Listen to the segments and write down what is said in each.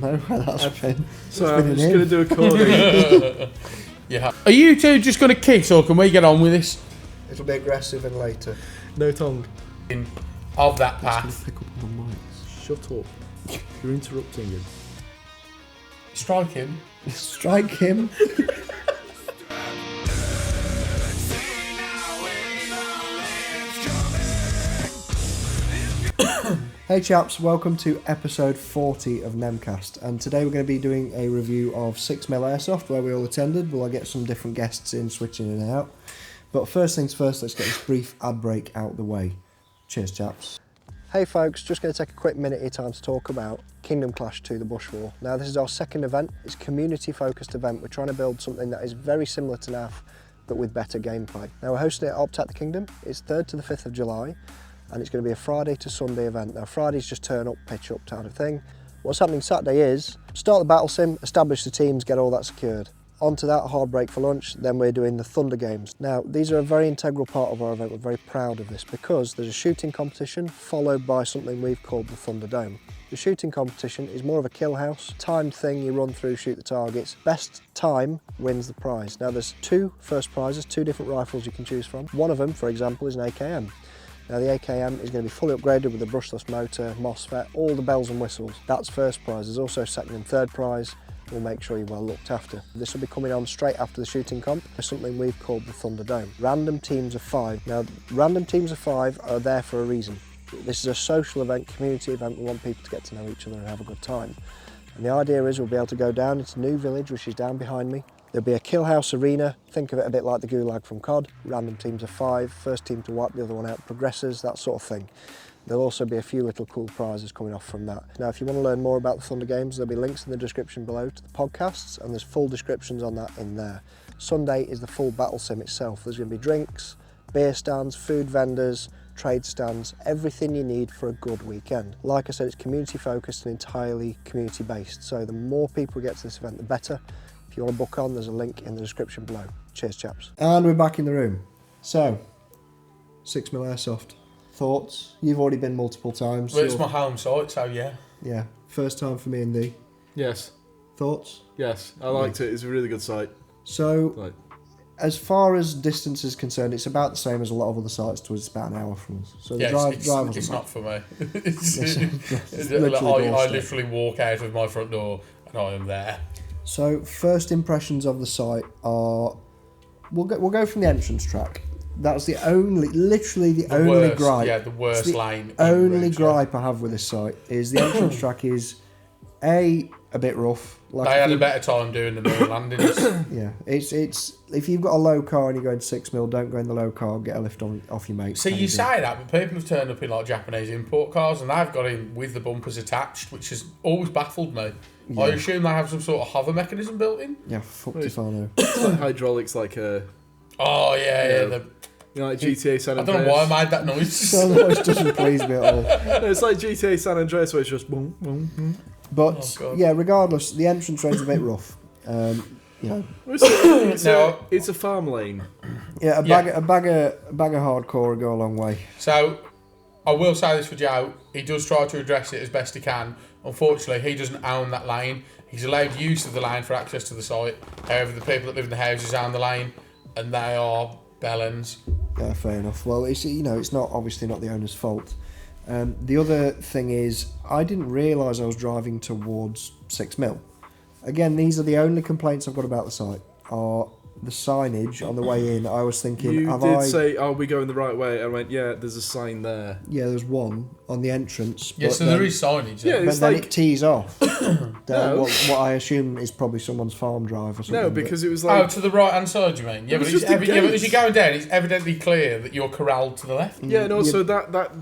don't know where that's been. So I'm just going to do a corner. Yeah. Are you two just going to kiss, or can we get on with this? It'll be aggressive and later. No tongue. Of that Just path. pick up on the mics. Shut up. You're interrupting him. Strike him. Strike him. Hey chaps, welcome to episode 40 of NemCast, and today we're going to be doing a review of SIXMIL Airsoft where we all attended. We'll get some different guests in, switching in and out. But first things first, let's get this brief ad break out the way. Cheers chaps. Hey folks, just going to take a quick minute of your time to talk about Kingdom Clash 2 The Bush War. Now this is our second event. It's a community focused event. We're trying to build something that is very similar to NAF but with better gameplay. Now we're hosting it at Opt at the Kingdom. It's 3rd to the 5th of July. And it's going to be a Friday to Sunday event. Now Friday's just turn up, pitch up kind of thing. What's happening Saturday is start the battle sim, establish the teams, get all that secured. Onto that, a hard break for lunch, then we're doing the Thunder Games. Now these are a very integral part of our event. We're very proud of this because there's a shooting competition followed by something we've called the Thunder Dome. The shooting competition is more of a kill house, timed thing, you run through, shoot the targets. Best time wins the prize. Now there's two first prizes, two different rifles you can choose from. One of them, for example, is an AKM. Now the AKM is going to be fully upgraded with a brushless motor, MOSFET, all the bells and whistles. That's first prize. There's also second and third prize. We'll make sure you're well looked after. This will be coming on straight after the shooting comp. It's something we've called the Thunder Dome. Random teams of 5. Now random teams of 5 are there for a reason. This is a social event, community event. We want people to get to know each other and have a good time. And the idea is we'll be able to go down into New Village, which is down behind me. There'll be a kill house arena, think of it a bit like the Gulag from COD, random teams of 5, first team to wipe the other one out progresses, that sort of thing. There'll also be a few little cool prizes coming off from that. Now if you want to learn more about the Thunder Games, there'll be links in the description below to the podcasts, and there's full descriptions on that in there. Sunday is the full battle sim itself. There's going to be drinks, beer stands, food vendors, trade stands, everything you need for a good weekend. Like I said, it's community focused and entirely community based, so the more people get to this event, the better. If you want to book on, there's a link in the description below. Cheers, chaps. And we're back in the room. So, SIXMIL Airsoft. Thoughts? You've already been multiple times. Well, it's my home site, so yeah. Yeah. First time for me and Dee. Yes. Thoughts? Yes. I liked it. It's a really good site. So, as far as distance is concerned, it's about the same as a lot of other sites to us. It's about an hour from us. So the drive it's not for me. literally I literally walk out of my front door and I am there. So first impressions of the site are, we'll go from the entrance track. That's the only, literally the only worst, gripe. Yeah, the worst lane. Only gripe I have with this site is the entrance track is a bit rough. Like they had a better time doing the middle landings. Yeah, it's if you've got a low car and you're going to 6mm, don't go in the low car. Get a lift off your mate. See, you say that, but people have turned up in like Japanese import cars and they've got in with the bumpers attached, which has always baffled me. Yeah. I assume they have some sort of hover mechanism built in. Yeah, fuck if I know. It's like hydraulics, like a. Oh yeah. You know, like GTA San Andreas. I don't know why I made that noise. That noise doesn't please me at all. No, it's like GTA San Andreas where it's just boom, boom, boom. But yeah, regardless, the entrance rate's a bit rough. You know, it's a farm lane. Yeah, a bag of hardcore would go a long way. So I will say this for Joe, he does try to address it as best he can. Unfortunately, he doesn't own that lane. He's allowed use of the lane for access to the site. However, the people that live in the houses own the lane, and they are bellends. Yeah, fair enough. Well, it's not obviously not the owner's fault. The other thing is, I didn't realise I was driving towards 6mm. Again, these are the only complaints I've got about the site, are the signage on the way in. I was thinking, you did say, are we going the right way? I went, yeah, there's a sign there. Yeah, there's one on the entrance. Yeah, so there is signage. Yeah, but then it tees off. No. What I assume is probably someone's farm drive or something. No, because it was like... Oh, to the right-hand side, you mean? Yeah, but as you're going down, it's evidently clear that you're corralled to the left. Yeah, and also that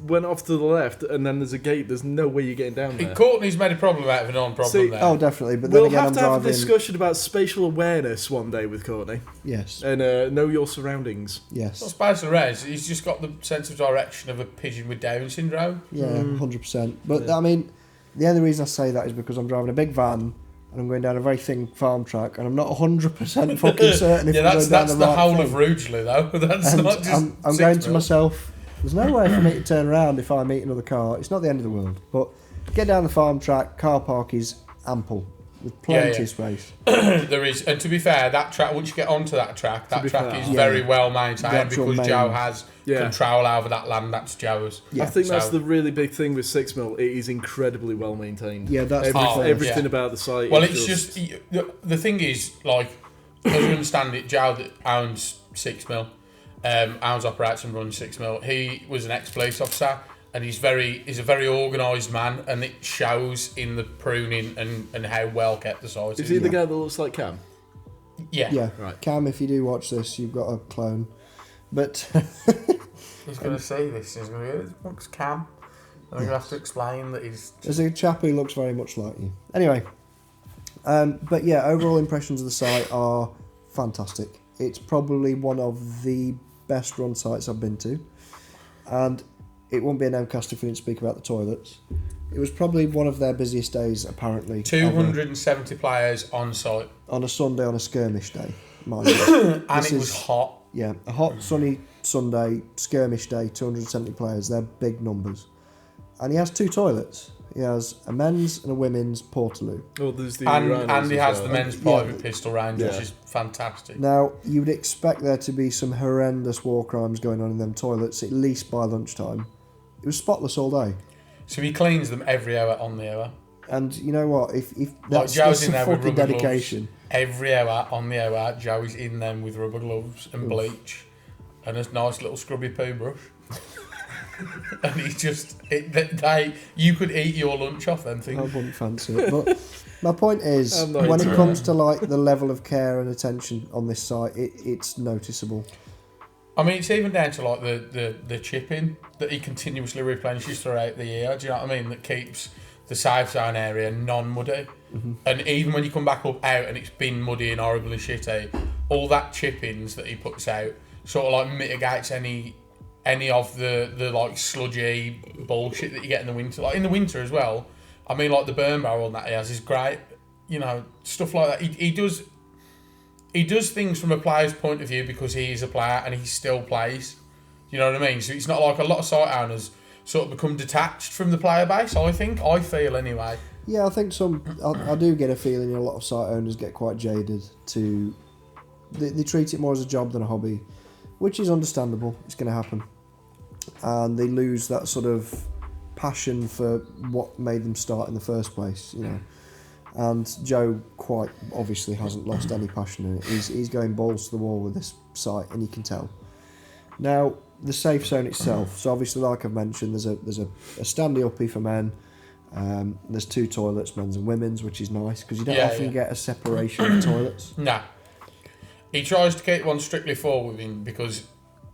went off to the left, and then there's a gate. There's no way you're getting down there. Courtney's made a problem out of a non-problem there. Oh, definitely. But then we'll again, have to have a discussion about spatial awareness one day with Courtney. Yes. And know your surroundings. Yes. Not spatial awareness. He's just got the sense of direction of a pigeon with Down syndrome. Yeah, 100%. But I mean, the only reason I say that is because I'm driving a big van and I'm going down a very thin farm track, and I'm not 100% fucking certain if I'm going down the right thing. That's the whole of Rugeley, though. That's not just I'm going to myself, there's no way for me to turn around if I meet another car. It's not the end of the world. But get down the farm track, car park is ample with plenty Yeah. of space. There is, and to be fair, that track, once you get onto that track is Yeah. very well The maintained actual because main- Joe has Yeah. control over that land. That's Joe's. Yeah. I think that's So- the really big thing with 6mm. It is incredibly well maintained. Yeah, that's everything yeah. about the site. Well, is it's just the thing is, like, as you understand it, Joe that owns 6mm, owns, operates and runs 6mm. He was an ex-police officer, and he's a very organised man, and it shows in the pruning and how well kept the site Is is. he the guy that looks like Cam? Yeah. Yeah, Right. Cam, if you do watch this, you've got a clone. But He's going to say this. He's going to go, "What's Cam?" And I'm going to have to explain that he's. there's a chap who looks very much like you. Anyway, but yeah, overall impressions of the site are fantastic. It's probably one of the best run sites I've been to, and it won't be a NemCast if we didn't speak about the toilets. It was probably one of their busiest days, apparently. 270 players on site. On a Sunday, on a skirmish day, mind you. And This it was is- hot. Yeah, a hot, sunny Sunday, skirmish day, 270 players. They're big numbers. And he has two toilets. He has a men's and a women's Portaloo. Oh, there's the And urinals he as has well. the men's Yeah. private pistol range, which Yeah. is fantastic. Now, you would expect there to be some horrendous war crimes going on in them toilets, at least by lunchtime. It was spotless all day. So he cleans them every hour on the hour. And you know what? If Like that's Joe's in some there with fucking rubber dedication. gloves. Every hour on the hour, Joey's in them with rubber gloves and bleach and a nice little scrubby poo brush. And he's just, you could eat your lunch off them I things. wouldn't fancy it. But my point is, I'm not when into it comes to like the level of care and attention on this site, it's noticeable. I mean, it's even down to like the chipping that he continuously replenishes throughout the year. Do you know what I mean? That keeps the safe zone area non-muddy. And even when you come back up out and it's been muddy and horribly shitty, all that chippings that he puts out sort of like mitigates any of the like sludgy bullshit that you get in the winter. Like in the winter as well. I mean, like the burn barrel that he has is great. You know, stuff like that. He does things from a player's point of view because he is a player and he still plays. You know what I mean? So it's not like a lot of site owners sort of become detached from the player base, I feel anyway. Yeah, I think I do get a feeling a lot of site owners get quite jaded to. They treat it more as a job than a hobby, which is understandable. It's going to happen. And they lose that sort of passion for what made them start in the first place, you know. And Joe quite obviously hasn't lost any passion in it. He's going balls to the wall with this site, and you can tell. Now, the safe zone itself. So obviously, like I've mentioned, there's a standy uppie for men. There's two toilets, men's and women's, which is nice because you don't often get a separation of toilets. Nah. He tries to keep one strictly for women because,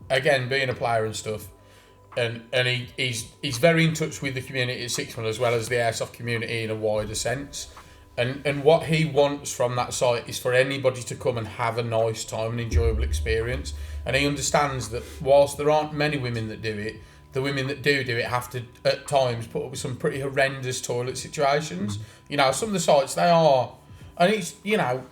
again, being a player and stuff, and he's very in touch with the community at SIXMIL as well as the airsoft community in a wider sense. And what he wants from that site is for anybody to come and have a nice time and enjoyable experience. And he understands that whilst there aren't many women that do it, the women that do it have to, at times, put up with some pretty horrendous toilet situations. You know, some of the sites, they are... And it's, you know,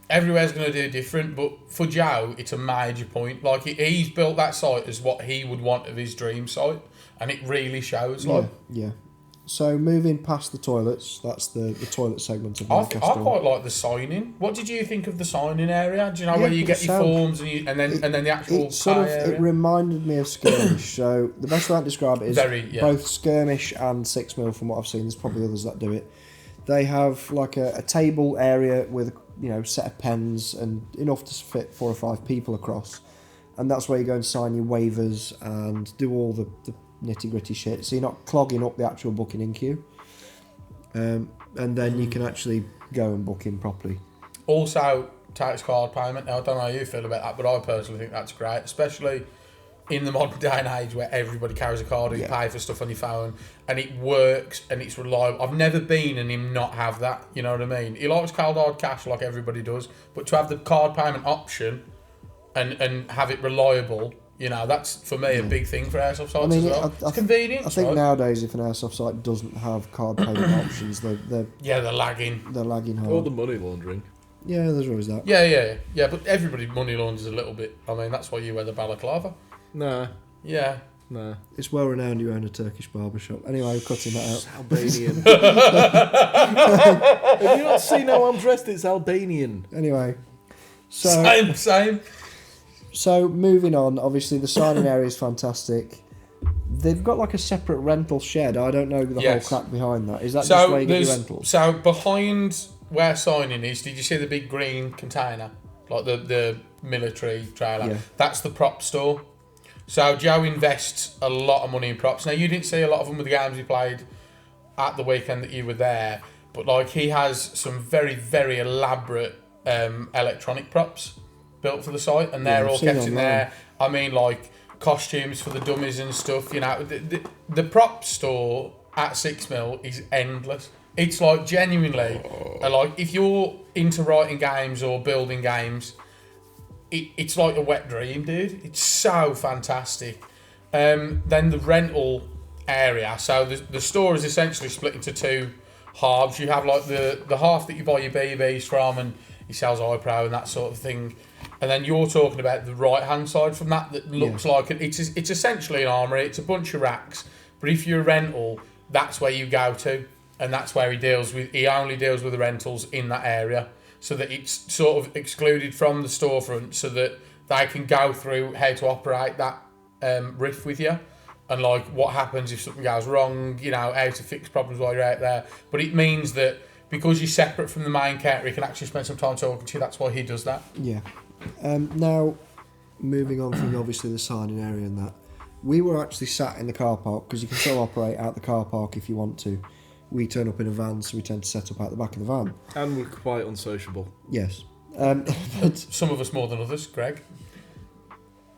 everywhere's going to do different, but for Joe, it's a major point. Like, he's built that site as what he would want of his dream site, and it really shows. Like, Yeah. So moving past the toilets, that's the toilet segment of I NemCast. quite like the signing. What did you think of the signing area? Do you know Yeah, where you get it your sound- forms and then the actual It sort of pay area? it reminded me of skirmish. So the best way to describe it is both skirmish and 6mm. From what I've seen, there's probably others that do it. They have like a table area with set of pens and enough to fit 4 or 5 people across, and that's where you go and sign your waivers and do all the nitty gritty shit. So you're not clogging up the actual booking in queue, and then you can actually go and book in properly. Also, takes card payment. Now, I don't know how you feel about that, but I personally think that's great, especially in the modern day and age where everybody carries a card and you pay for stuff on your phone, and it works and it's reliable. I've never been in him not have that, you know what I mean? He likes cold hard cash like everybody does, but to have the card payment option and have it reliable, you know, that's for me a big thing for airsoft sites as well. It's convenient. I think nowadays if an airsoft site doesn't have card payment options, they're lagging. They're lagging hard. All the money laundering. Yeah, there's always that. Yeah, but everybody money launders a little bit. I mean, that's why you wear the balaclava. Nah. Yeah. No. It's well renowned you own a Turkish barbershop. Anyway, we're cutting that It's out. Albanian. Have you not seen how I'm dressed? It's Albanian. Anyway, so Same. So moving on, obviously the signing area is fantastic. They've got like a separate rental shed. I don't know the whole crack behind that. Is that just where you get your rentals? So behind where signing is, did you see the big green container? Like the military trailer? Yeah. That's the prop store. So Joe invests a lot of money in props. Now, you didn't see a lot of them with the games he played at the weekend that you were there, but like he has some very, very elaborate electronic props built for the site, and they're all kept in there. I mean, like costumes for the dummies and stuff. You know, the prop store at SIXMIL is endless. It's like genuinely, like if you're into writing games or building games, it's like a wet dream, dude. It's so fantastic. Then the rental area. So the store is essentially split into two halves. You have like the half that you buy your BBs from, and he sells iPro and that sort of thing. And then you're talking about the right-hand side from that looks like it's essentially an armoury. It's a bunch of racks. But if you're a rental, that's where you go to, and that's where he deals with. He only deals with the rentals in that area, so that it's sort of excluded from the storefront, so that they can go through how to operate that riff with you, and like what happens if something goes wrong. You know, how to fix problems while you're out there. But it means that because you're separate from the main counter, he can actually spend some time talking to you. That's why he does that. Yeah. Now, moving on from obviously the signing area and that, we were actually sat in the car park because you can still operate out the car park if you want to. We turn up in a van, so we tend to set up out the back of the van. And we're quite unsociable. Yes. But Some of us more than others, Greg.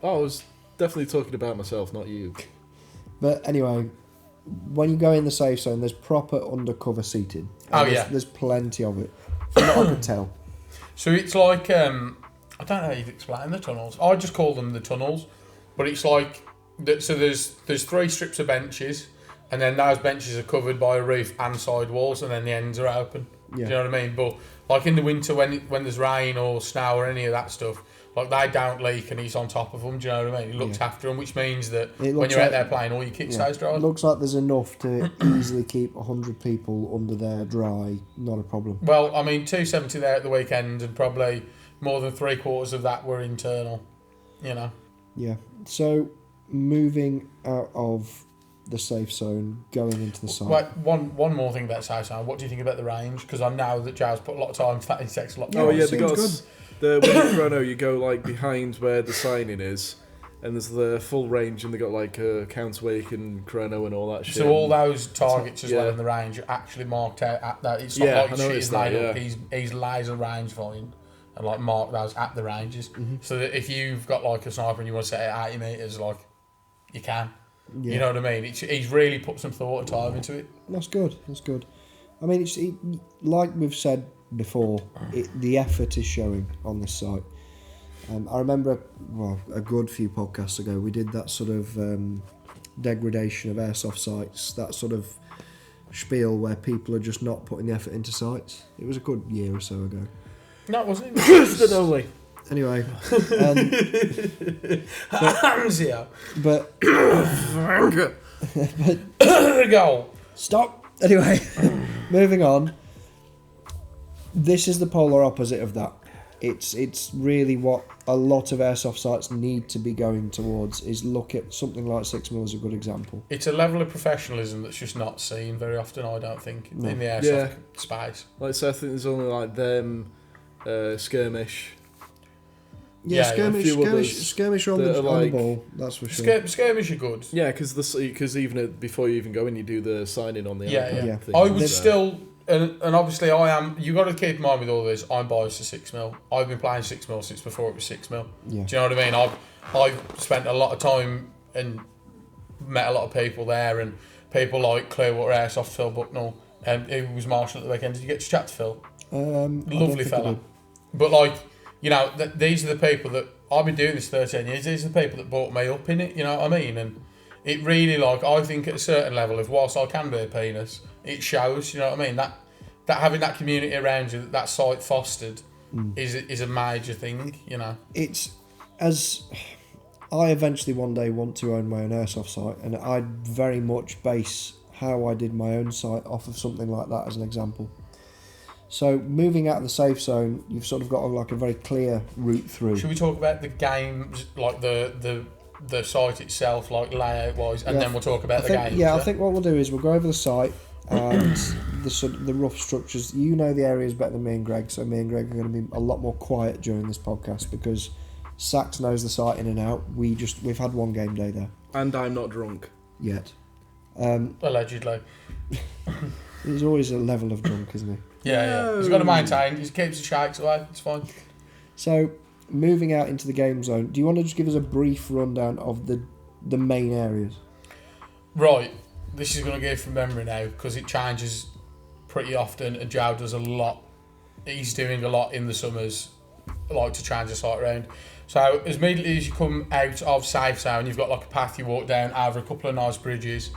Oh, I was definitely talking about myself, not you. But anyway, when you go in the safe zone, there's proper undercover seating. There's plenty of it. From what I could tell. So it's like, I don't know how you'd explain the tunnels. I just call them the tunnels. But it's like, so there's 3 strips of benches, and then those benches are covered by a roof and side walls, and then the ends are open. Yeah. Do you know what I mean? But like in the winter when there's rain or snow or any of that stuff, like they don't leak and he's on top of them. Do you know what I mean? He looks after them, which means that when you're out there playing, all your kit stays dry. It looks like there's enough to easily keep 100 people under there dry. Not a problem. Well, I mean, 270 there at the weekend, and probably more than 3/4 of that were internal. You know. Yeah. So moving out of the safe zone, going into the site. Wait, one more thing about safe zone. What do you think about the range? Because I know that Joe's put a lot of time into that. He takes a lot. Oh yeah, it they seems got good. when you chrono, you go like behind where the signing is, and there's the full range, and they got like counterweight and chrono and all that shit. So all those targets as well in the range are actually marked out at that. It's not like shit is laid up. He's laser range find and like mark those at the ranges. Mm-hmm. So that if you've got like a sniper and you want to set it at 80 metres, like you can. Yeah. You know what I mean? He's really put some thought and time into it. That's good. That's good. I mean, like we've said before, the effort is showing on this site. I remember, a good few podcasts ago, we did that sort of degradation of airsoft sites, that sort of spiel where people are just not putting the effort into sites. It was a good year or so ago. No, it wasn't. It only. Anyway, but Go. Stop. Anyway, moving on. This is the polar opposite of that. It's really what a lot of airsoft sites need to be going towards. Is look at something like SIXMIL as a good example. It's a level of professionalism that's just not seen very often. I don't think in the airsoft space. Like so, I think there's only like them, skirmish. Yeah, skirmish are on the ball. That's for sure. Skirmish are good. Yeah, because even before you even go in, you do the signing on the yeah. thing. I would still, and obviously I am. You got to keep in mind with all this. I'm biased to SIXMIL. I've been playing SIXMIL since before it was SIXMIL. Yeah. Do you know what I mean? I've spent a lot of time and met a lot of people there, and people like Clearwater Airsoft, Phil Bucknell, who was marshal at the weekend. Did you get to chat to Phil? Lovely fella. But like. You know, these are the people that I've been doing this 13 years. These are the people that brought me up in it. You know what I mean? And it really, like, I think at a certain level, if whilst I can be a penis, it shows. You know what I mean? That having that community around you, that site fostered, is a major thing. You know, it's as I eventually one day want to own my own airsoft site, and I'd very much base how I did my own site off of something like that as an example. So moving out of the safe zone, you've sort of got like a very clear route through. Should we talk about the games, like the site itself, like layout wise, and then we'll talk about the games? Yeah, I think what we'll do is we'll go over the site and the rough structures. You know the areas better than me and Greg, so me and Greg are going to be a lot more quiet during this podcast because Sax knows the site in and out. We've had one game day there. And I'm not drunk. Yet. Allegedly. There's always a level of drunk, isn't he? Yeah. He's got to maintain. He keeps the shakes away. It's fine. So, moving out into the game zone, do you want to just give us a brief rundown of the main areas? Right. This is going to go from memory now because it changes pretty often, and Joe does a lot. He's doing a lot in the summers, like to change the site around. So, as immediately as you come out of safe zone, you've got like a path you walk down over a couple of nice bridges.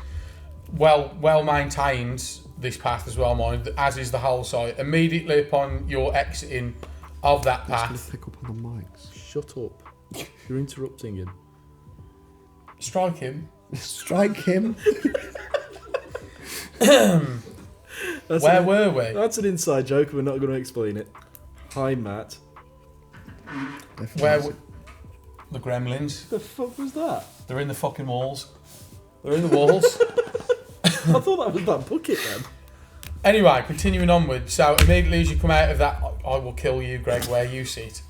Well maintained, this path as well, mind, as is the whole site. Immediately upon your exiting of that path, Just going to pick up on the mics. Shut up. You're interrupting him. strike him. Strike him. Where were we? That's an inside joke. We're not going to explain it. Hi, Matt. Where? The Gremlins. The fuck was that? They're in the fucking walls. They're in the walls. I thought that was that bucket then. Anyway, continuing onward. So immediately as you come out of that, I will kill you, Greg, where you sit.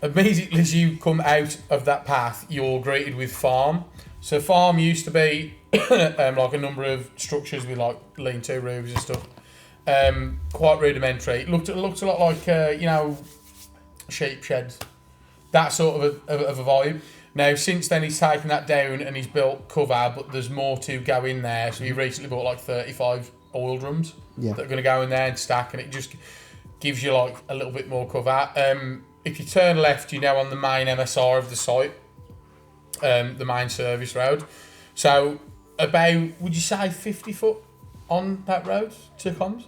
Immediately as you come out of that path, you're greeted with farm. So farm used to be like a number of structures with like lean-to roofs and stuff. Quite rudimentary. It looked a lot like sheep sheds. That sort of a vibe. Now, since then, he's taken that down and he's built cover, but there's more to go in there. So he recently bought like 35 oil drums that are going to go in there and stack, and it just gives you like a little bit more cover. If you turn left, you're now on the main MSR of the site, the main service road. So about, would you say 50 foot on that road to comms?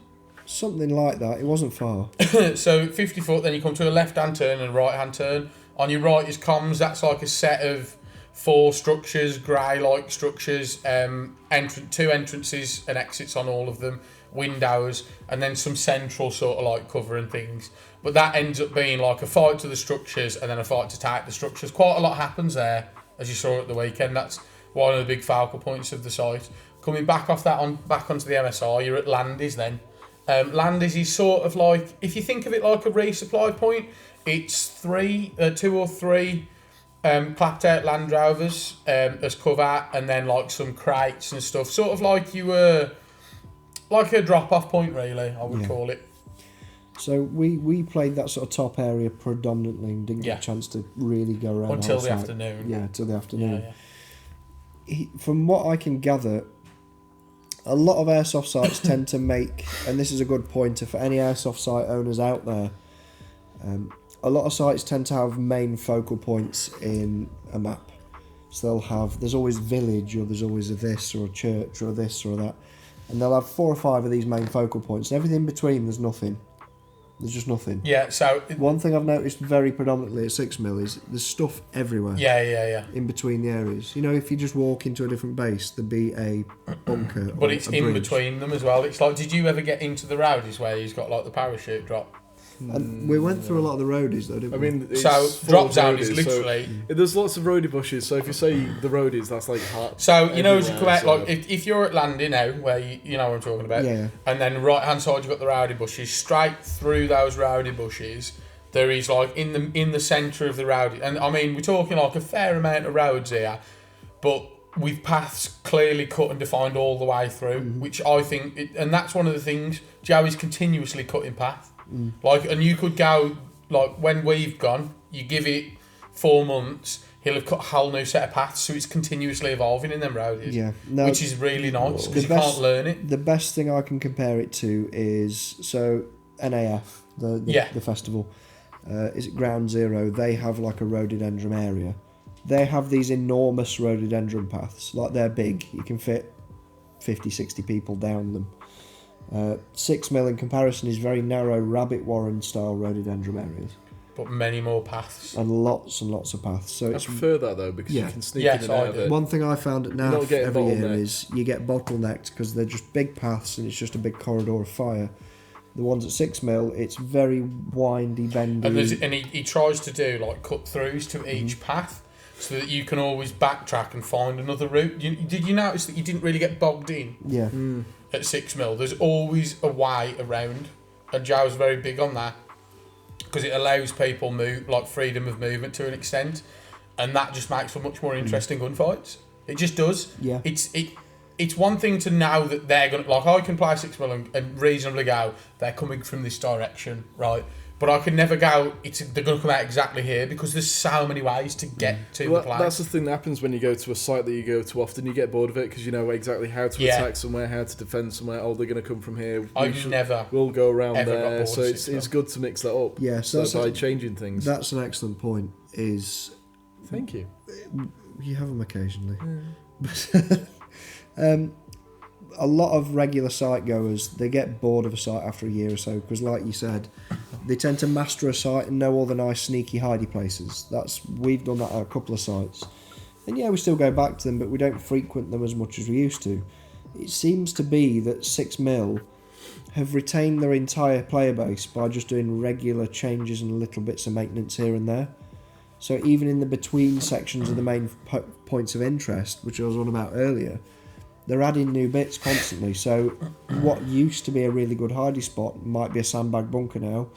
Something like that. It wasn't far. So 50 foot, then you come to a left-hand turn and a right-hand turn. On your right is comms. That's like a set of 4 structures, grey-like structures, two entrances and exits on all of them, windows, and then some central sort of like cover and things. But that ends up being like a fight to the structures and then a fight to take the structures. Quite a lot happens there, as you saw at the weekend. That's one of the big focal points of the site. Coming back off that back onto the MSR, you're at Landis then. Landis is sort of like, if you think of it like a resupply point, it's 2 or 3 clapped out Land Rovers as cover, and then like some crates and stuff. Sort of like you were like a drop-off point, really, I would call it. So we played that sort of top area predominantly and didn't get a chance to really go around until the afternoon. Yeah, until the afternoon. Yeah. From what I can gather, a lot of airsoft sites tend to make, and this is a good pointer for any airsoft site owners out there, a lot of sites tend to have main focal points in a map. So there's always village, or there's always a this, or a church, or a this, or that. And they'll have 4 or 5 of these main focal points. And everything in between, there's nothing. There's just nothing. Yeah, so... One thing I've noticed very predominantly at SIXMIL is there's stuff everywhere. Yeah. In between the areas. You know, if you just walk into a different base, there'd be a bunker. But it's in between them as well. It's like, did you ever get into the Rowdies where he's got like the parachute drop? And we went through a lot of the roadies though, didn't we? I mean, it's so drop zone is roadies, literally... So there's lots of roadie bushes, so if you say the roadies, that's like hot. So, you know, as you come out, like, if you're at Landy now, where you know what I'm talking about, and then right-hand side you've got the rowdy bushes, straight through those rowdy bushes, there is, like, in the centre of the rowdy... And, I mean, we're talking, like, a fair amount of roads here, but with paths clearly cut and defined all the way through, which I think... and that's one of the things, Joe is continuously cutting path. Like, and you could go, like, when we've gone, you give it 4 months, he'll have cut a whole new set of paths, so it's continuously evolving in them roadies. Yeah. No, which is really nice, because you can't learn it. The best thing I can compare it to is, so, NAF, the festival, is it Ground Zero? They have, like, a rhododendron area. They have these enormous rhododendron paths, like, they're big. You can fit 50, 60 people down them. 6 mil in comparison is very narrow rabbit warren style rhododendron areas. but many more paths. and lots of paths. So I it's prefer that though because Yeah. you can sneak Yes, in and I out of do. it. one thing I found at You're not NAF getting every year bottlenecked. is you get bottlenecked because they're just big paths and it's just a big corridor of fire. The ones at 6mm, it's very windy, bendy. And he tries to do like cut throughs to each path, so that you can always backtrack and find another route. Did you notice that you didn't really get bogged in Yeah. at 6mm? There's always a way around, and Joe's very big on that because it allows people freedom of movement to an extent, and that just makes for much more interesting gunfights. It just does. Yeah. It's one thing to know that they're going to... Like, I can play 6mm and reasonably go, they're coming from this direction, right? But I can never go, they're going to come out exactly here, because there's so many ways to get to the place. That's the thing that happens when you go to a site that you go to often. You get bored of it because you know exactly how to attack somewhere, how to defend somewhere. Oh, they're going to come from here. We'll go around there. So it's good to mix that up. Yeah, so by changing things. That's an excellent point. Thank you. You have them occasionally. A lot of regular site goers, they get bored of a site after a year or so because, like you said, they tend to master a site and know all the nice sneaky hidey places. We've done that at a couple of sites, and yeah, we still go back to them, but we don't frequent them as much as we used to. It seems to be that 6mm have retained their entire player base by just doing regular changes and little bits of maintenance here and there. So even in the between sections of the main points of interest, which I was on about earlier, they're adding new bits constantly. So what used to be a really good hidey spot might be a sandbag bunker now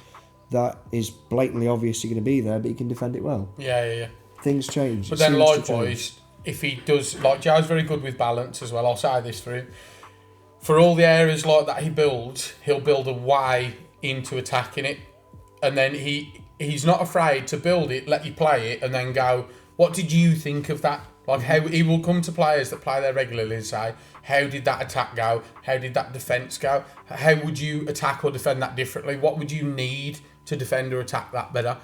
that is blatantly obviously going to be there, but you can defend it well. Yeah. Things change. But then likewise, if he does... Like, Joe's very good with balance as well. I'll say this for him. For all the areas like that he builds, he'll build a way into attacking it. And then he's not afraid to build it, let you play it, and then go, what did you think of that? Like, how he will come to players that play there regularly and say, how did that attack go? How did that defence go? How would you attack or defend that differently? What would you need to defend or attack that better?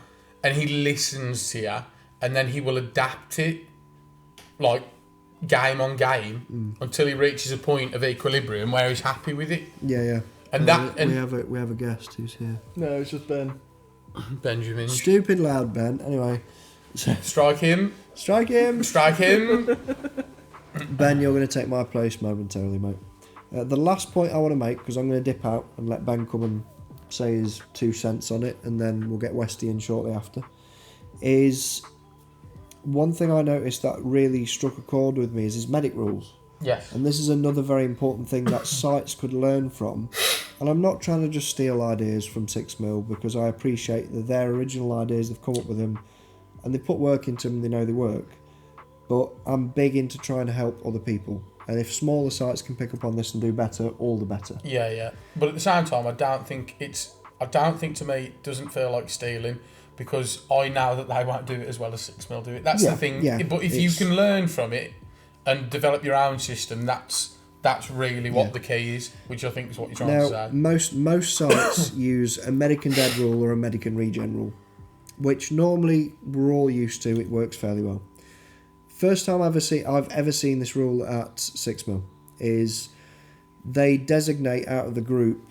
And he listens to you, and then he will adapt it, like, game on game, until he reaches a point of equilibrium where he's happy with it. Yeah. And we have a guest who's here. No, it's just Ben. Benjamin. Stupid loud Ben. Anyway. Strike him. Strike him. Strike him. Ben, you're going to take my place momentarily, mate. The last point I want to make, because I'm going to dip out and let Ben come and say his 2 cents on it, and then we'll get Westy in shortly after, is one thing I noticed that really struck a chord with me is his medic rules. Yes. And this is another very important thing that sites could learn from. And I'm not trying to just steal ideas from 6mm, because I appreciate that their original ideas, they've come up with them, and they put work into them, they know they work. But I'm big into trying to help other people. And if smaller sites can pick up on this and do better, all the better. Yeah. But at the same time, I don't think to me it doesn't feel like stealing, because I know that they won't do it as well as 6mm do it. That's the thing. Yeah, but if you can learn from it and develop your own system, that's really what the key is, which I think is what you're trying to say. Most sites use a medic and dead rule or a medic and regen rule, which normally we're all used to. It works fairly well. First time I've ever seen this rule at 6mm is they designate out of the group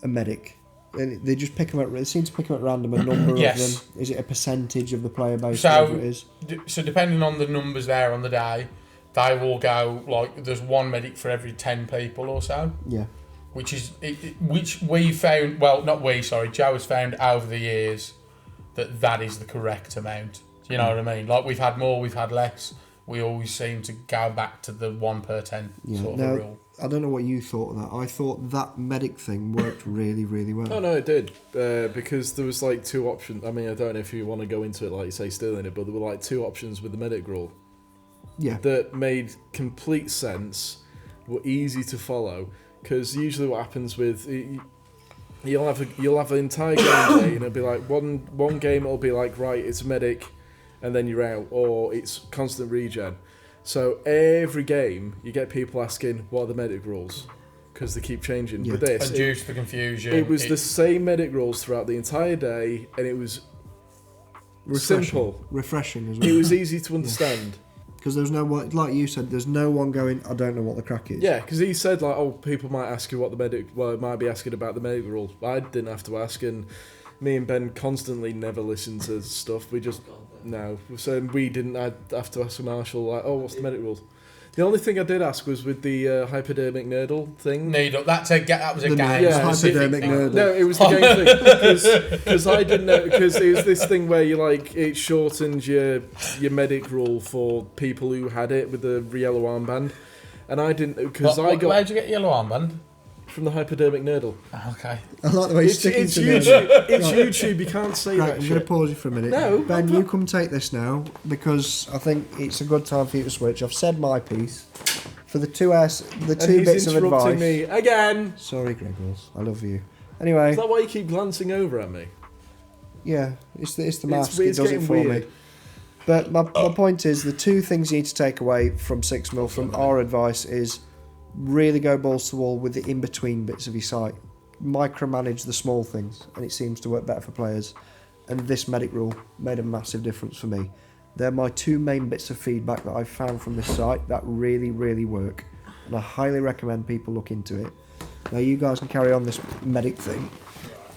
a medic. And they just pick them at. They seem to pick them at random. A number of them. Is it a percentage of the player base? Whatever it is. So depending on the numbers there on the day, they will go like there's one medic for every 10 people or so. Yeah. Which we found. Well, not we. Sorry, Joe has found over the years that is the correct amount. Do you know what I mean? Like we've had more, we've had less. We always seem to go back to the 1 per 10 sort of rule. I don't know what you thought of that. I thought that medic thing worked really, really well. Oh no, it did because there was like 2 options. I mean, I don't know if you want to go into it like you say stealing it, but there were like 2 options with the medic rule. Yeah. That made complete sense, were easy to follow, because usually what happens with you'll have an entire game day and it'll be like one game it'll be like right it's medic, and then you're out, or it's constant regen. So every game, you get people asking, what are the medic rules? Because they keep changing. Yeah. With this, And due to the confusion. it was the same medic rules throughout the entire day, and it was simple. Refreshing as well. It was easy to understand. Because there's no one, like you said, there's no one going, I don't know what the crack is. Yeah, because he said, like, oh, people might ask you what the medic... Well, it might be asking about the medic rules. I didn't have to ask, and me and Ben constantly never listen to stuff. We just no. So we didn't. I'd have to ask Marshall like, oh, what's the medic rules? The only thing I did ask was with the hypodermic nerdle thing. Needle. That was a game. Yeah, hypodermic nerdle. No, it was the game thing because I didn't know because it was this thing where you like it shortened your medic rule for people who had it with the yellow armband, and I didn't because I got. Where'd you get yellow armband? From the hypodermic nerdle. Okay. I like the way you're sticking It's to YouTube. that. It's YouTube. You can't say Right, that I'm shit. going to pause you for a minute. No, Ben, you come take this now because I think it's a good time for you to switch. I've said my piece. For the two bits of interrupting advice. me again. Sorry, Greggles. I love you. Anyway, Is that why you keep glancing over at me? yeah, it's the mask. It's It does it getting for weird. me. But my point is, the two things you need to take away from 6mm from our advice is really go balls to the wall with the in-between bits of your sight. Micromanage the small things, and it seems to work better for players. And this medic rule made a massive difference for me. They're my two main bits of feedback that I've found from this site that really, really work. And I highly recommend people look into it. Now you guys can carry on this medic thing.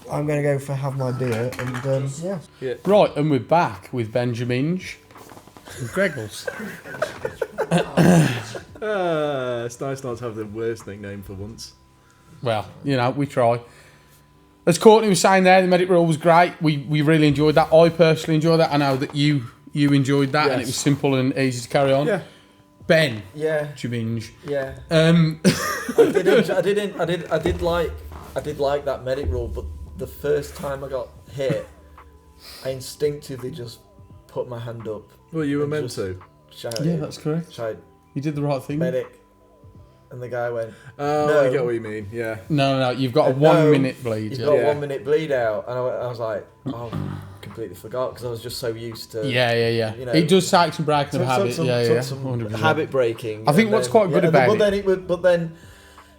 I'm going to go for have my beer and yeah. Right, and we're back with Benjamin and Greggles. It's nice not to have the worst nickname for once. Well, we try. As Courtney was saying there, the medic rule was great. We really enjoyed that. I personally enjoyed that. I know that you enjoyed that, and it was simple and easy to carry on. Yeah. Ben. Yeah. Juminge. Yeah. I did like that medic rule, but the first time I got hit, I instinctively just put my hand up. Well, you were and meant just to. shouted, Yeah, that's correct. shouted, You did the right thing. medic. And the guy went, Oh, No. I get what you mean. Yeah. No, you've got a No, 1 minute bleed. you've Yeah. got Yeah. 1 minute bleed out. And I was like, oh, completely forgot because I was just so used to Yeah. you know, It does take some breaking of habit. some 100%. habit breaking. I think and what's then- quite good and about then, but then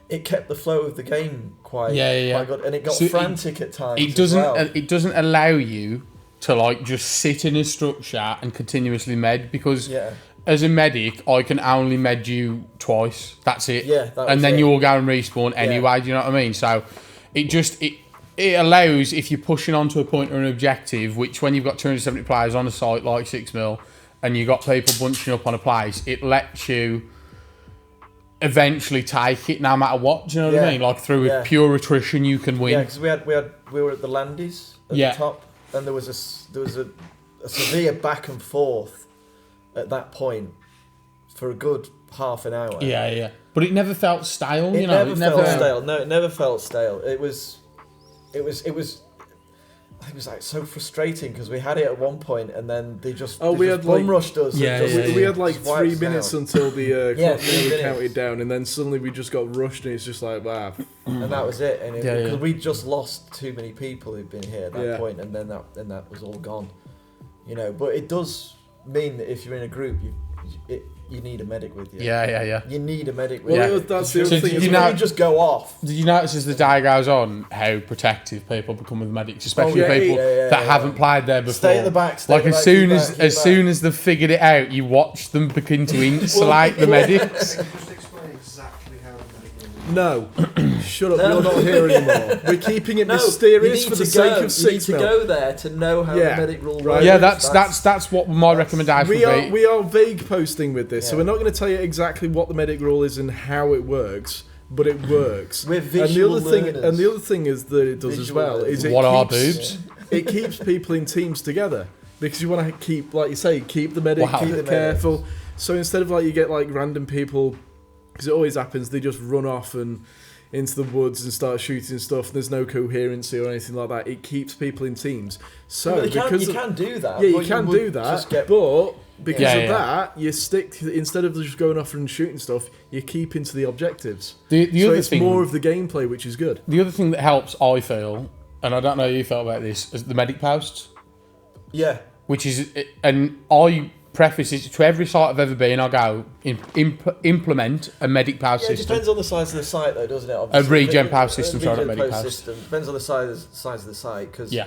it kept the flow of the game quite good, and it got So frantic at times. It doesn't. As well. It doesn't allow you to like just sit in a structure and continuously med because Yeah. as a medic, I can only med you twice. That's it. Yeah, that and was then it. you'll go and respawn anyway. Do you know what I mean? So it allows if you're pushing onto a point or an objective, which when you've got 270 players on a site like 6mm and you've got people bunching up on a place, it lets you eventually take it no matter what. Do you know what I mean? Like through a pure attrition, you can win. Yeah, because we were at the Landies at the top, and there was a severe back and forth at that point for a good half an hour. Yeah. But it never felt stale. It you know, never felt stale. No, it never felt stale. It was like so frustrating because we had it at one point and then they just bum rushed us. Yeah, and just, We had like just 3 wiped minutes out. until the clock 3 nearly minutes. counted down, and then suddenly we just got rushed, and it's just like, wow. And that was it. And because Yeah. we just lost too many people who'd been here at that Yeah. point, and then that was all gone. But it does mean that if you're in a group, you need a medic with you. Yeah. You need a medic with Well, you. that's the So other did thing. you as know- well. You just go off. Did you notice as the day goes on how protective people become with medics, especially people that haven't played there before? Stay at the back. Stay Like at the as back, soon keep as back, as keep soon back. as they've figured it out, you watch them begin to insulate the medics. Just explain exactly how the medic rule No, shut up. No. You're not here anymore. We're keeping it No, mysterious you for need the to sake go. of You need to 6mm. go there to know how Yeah, the medic rule right. works. Yeah, that's what my recommendation We would be. are vague posting with this, so Yeah. we're not going to tell you exactly what the medic rule is and how it works, but it works. We're visual learners. And the other thing is that it does as Visual well is it What are keeps, boobs? it keeps people in teams together because you want to keep, like you say, keep the medic, Wow. keep Keep it the careful. So instead of like you get like random people, because it always happens, they just run off and into the woods and start shooting stuff. There's no coherency or anything like that. It keeps people in teams. So Well, you because can do that. yeah, you but can would do that, just get- but because Yeah, of yeah. that, you stick to, instead of just going off and shooting stuff, you keep into the objectives. The So other it's thing, more of the gameplay, which is good. the other thing that helps, I feel, and I don't know how you felt about this, is the medic posts, Yeah. which is, and I preface it to every site I've ever been. I go implement a medic post Yeah, it system. depends on the size of the site, though, doesn't it? A regen power system, sorry, not medic post power. system. Depends on the size of the site, because Yeah,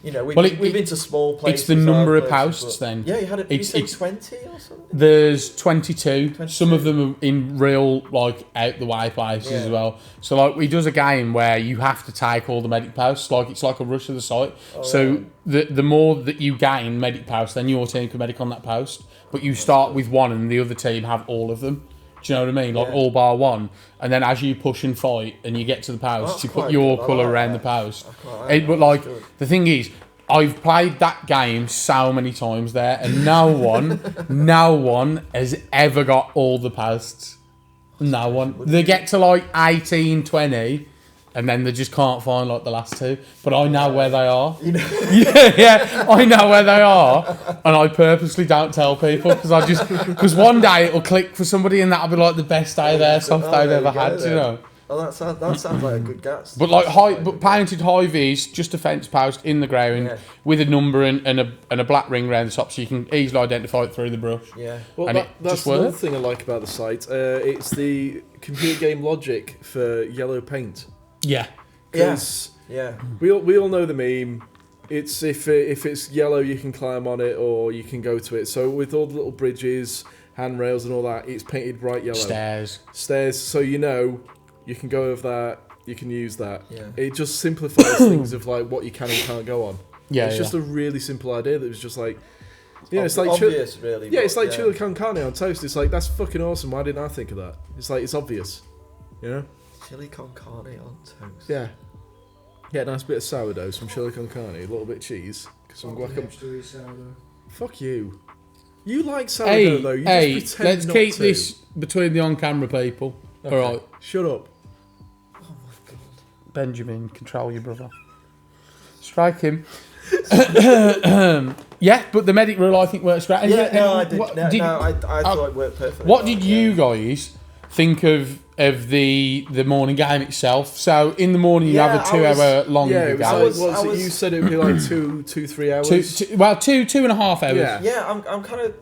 You know, we've Well, been to small places. It's the number of places, posts but- then. Yeah, you had It's- 20 or something? There's 22. 22. Some of them are in real, like, out the way places as well. So, like, he does a game where you have to take all the medic posts. Like, it's like a rush of the site. So, the more that you gain medic posts, then your team can medic on that post. But you start with one and the other team have all of them. Do you know what I mean? Like, all bar one. And then as you push and fight and you get to the post, you put your colour around the post. But, like, the thing is, I've played that game so many times there, and no one has ever got all the posts. No one. They get to like 18, 20, and then they just can't find like the last two. But I know where they are. You know? yeah, I know where they are, and I purposely don't tell people because one day it'll click for somebody, and that'll be like the best day of airsoft they've ever had. You know. Oh, that sounds like a good gas. But like painted high V's, just a fence post in the ground with a number and a black ring around the top, so you can easily identify it through the brush. Yeah. Well, and that's another thing I like about the site. It's the computer game logic for yellow paint. Yeah. Yes. Yeah. We all know the meme. It's if it's yellow, you can climb on it or you can go to it. So with all the little bridges, handrails, and all that, it's painted bright yellow. Stairs. So you know. You can go over that. You can use that. Yeah. It just simplifies things of like what you can and can't go on. Yeah, it's just a really simple idea that was just like, it's like obvious, really. Yeah, it's like chili con carne on toast. It's like that's fucking awesome. Why didn't I think of that? It's like it's obvious, you know. Chili con carne on toast. Yeah. Yeah, nice bit of sourdough, some chili con carne, a little bit of cheese, some guacamole. Fuck you. You like sourdough though. You just pretend let's not keep to. this between the on-camera people. Okay. All right. Shut up. Oh my god. Benjamin, control your brother. Strike him. Yeah, but the medic rule I think works great. I thought it worked perfectly. What did you guys think of the morning game itself? So in the morning you have a 2 hour long game. You said it would be like 3 hours. Two and a half hours. Yeah, I'm kind of.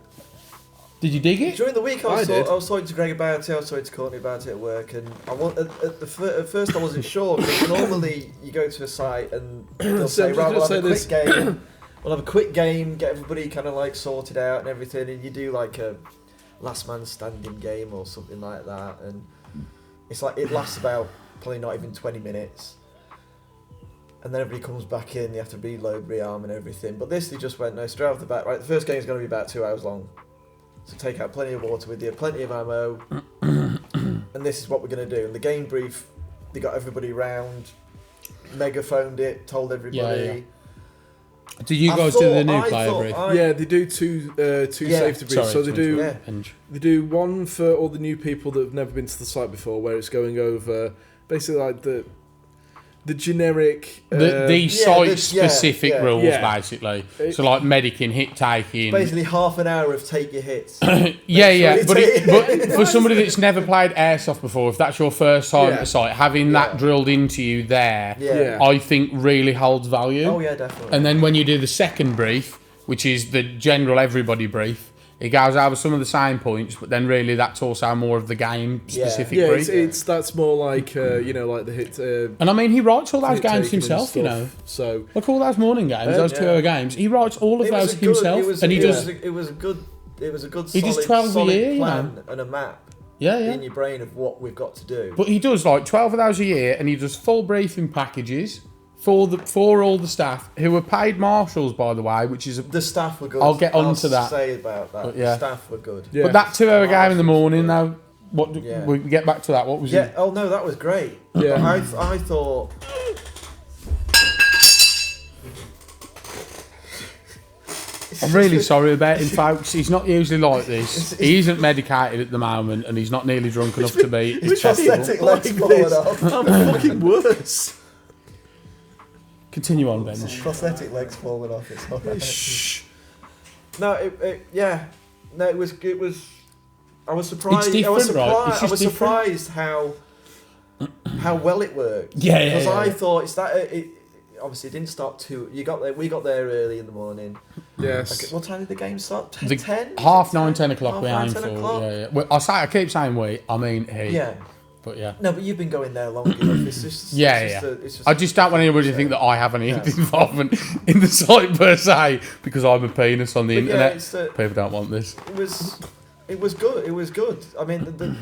Did you dig it? During the week, I was talking to Greg about it. I was talking to Courtney about it at work, and at first I wasn't sure because normally you go to a site and they'll say, "Right, we'll have a quick game. We'll have a quick game, get everybody kind of like sorted out and everything," and you do like a last man standing game or something like that, and it's like it lasts about probably not even 20 minutes. And then everybody comes back in, they have to reload, rearm and everything. But this, they just went, no, straight off the bat, right, the first game is going to be about 2 hours long. So take out plenty of water with you, plenty of ammo, and this is what we're going to do. And the game brief, they got everybody round, megaphoned it, told everybody. Yeah. Did you guys do the new player brief? Yeah, they do two safety briefs. So they do one for all the new people that have never been to the site before, where it's going over basically like the generic the site specific rules basically. So like medicing, hit taking. Basically half an hour of take your hits. But for somebody that's never played airsoft before, if that's your first time at the site, having that drilled into you there, I think really holds value. Oh yeah, definitely. And then when you do the second brief, which is the general everybody brief, it goes over some of the same points, but then really that's also more of the game specific brief. That's more like like the hit. And I mean, he writes all those games himself, you know. So like all those morning games, those 2 hour games, he writes all of those himself, and he does. It was a good. He does 12 a year, plan and a map. In your brain of what we've got to do. But he does like 12 of those a year, and he does full briefing packages for all the staff who were paid marshals, by the way, which is the staff were good. I'll get on to that. Say about that. The staff were good. But that 2 hour game in the morning, though, we get back to that. What was it? Oh no, that was great. Yeah, I thought. I'm really sorry about him, folks. He's not usually like this. He isn't medicated at the moment, and he's not nearly drunk enough to be. His prosthetic legs falling off. I'm fucking worse. Continue on, Ben. Prosthetic legs falling off. It's all right. Shh. No, it was. I was surprised. It's different, right? I was surprised how well it worked. Because I thought obviously it didn't start too. We got there early in the morning. Yes. Okay, what time did the game start? 10? 9:30, 10 o'clock. We aim for. O'clock? Yeah. Well, I keep saying we. I mean he. Yeah. But yeah. No, but you've been going there long enough. It's just, I just don't want anybody to think that I have any involvement in the site per se because I'm a penis on the internet. People don't want this. It was good. It was good. I mean,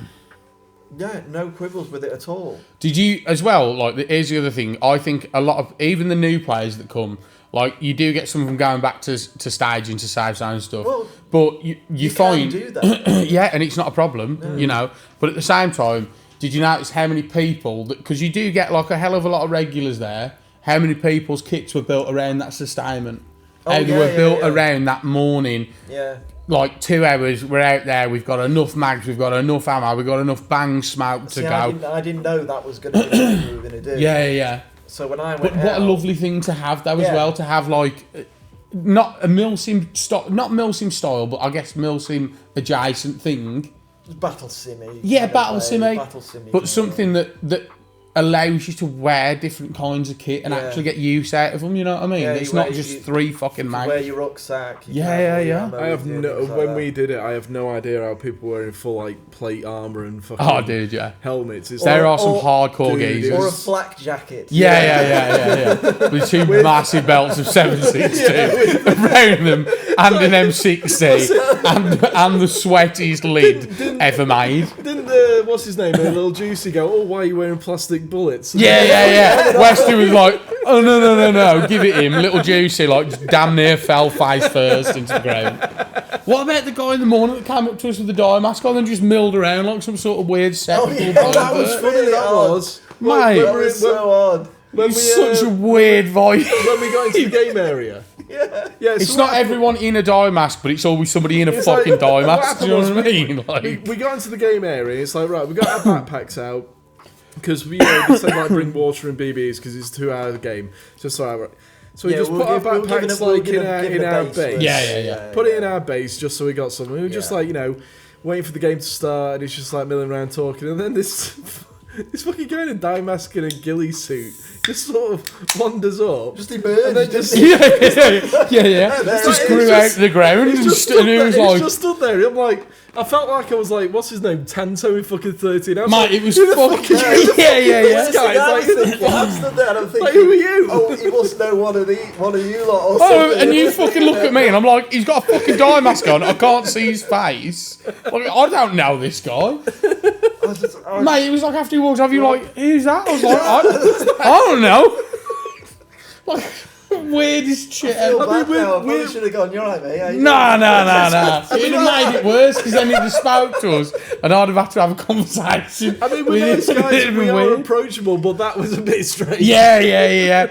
no quibbles with it at all. Did you as well? Like, here's the other thing. I think a lot of even the new players that come, like you do get some of them going back to staging, to save zone stuff. Well, but you find can do that. yeah, and it's not a problem, you know. But at the same time, did you notice how many people? Because you do get like a hell of a lot of regulars there. How many people's kits were built around that sustainment? How they were built around that morning. Yeah. Like 2 hours, we're out there. We've got enough mags. We've got enough ammo. We've got enough bang smoke to go. I didn't know that was going to be what we were going to do. Yeah. So when I went But what a lovely thing to have though as well, to have like not a milsim style, but I guess milsim adjacent thing. Battle simmy. Yeah, battle simmy. But something way. that allows you to wear different kinds of kit and actually get use out of them. You know what I mean? Yeah, it's not just three fucking mags. Wear your rucksack. Yeah. I have when we did it, I have no idea how people were in full like plate armor and fucking helmets. There are some hardcore geezers. Or a flak jacket. Yeah. With two massive belts of 7.62 around them and an M60 and the sweatiest lid ever made. Didn't what's his name, Little Juicy go, oh, why are you wearing plastic bullets? Yeah. Weston was like, oh, no, give it him. Little Juicy, like, damn near fell face first into the ground. What about the guy in the morning that came up to us with the dye mask on and just milled around like some sort of weird set? That was funny, that was. Mate, that was so odd. It's such a weird vibe. When we got into the game area. Yeah. It's not everyone in a dye mask, but it's always somebody in a fucking dye mask. Do you know what I mean? Like, we got into the game area. It's like, right, we got our backpacks out because we decided like bring water and BBs because it's a 2-hour game. Just right. So we just put our backpacks in our base. Yeah. Put it in our base just so we got something. We were just like, waiting for the game to start, and it's just like milling around talking, and then this fucking guy in a dye mask and a ghillie suit just sort of wanders up. Just emerged. And then just Just grew out of the ground and he was like... just stood there. I'm like, I felt like I was like, what's his name? Tanto in fucking 13. Mate, like, it was fucking... Yeah. This guy's like, I stood there and I'm thinking, like, who are you? Oh, he must know one of you lot or Oh, something. and you fucking look at me and I'm like, he's got a fucking dye mask on. I can't see his face. Like, I don't know this guy. Mate, it was like after he walked off, you're like, who's that? I was like, I don't know. Like, weirdest shit ever. I probably should have gone, you're right, mate. Nah. It would have made it worse because then he'd have spoke to us and I'd have had to have a conversation. I mean, we're nice guys, we are approachable, but that was a bit strange. Yeah.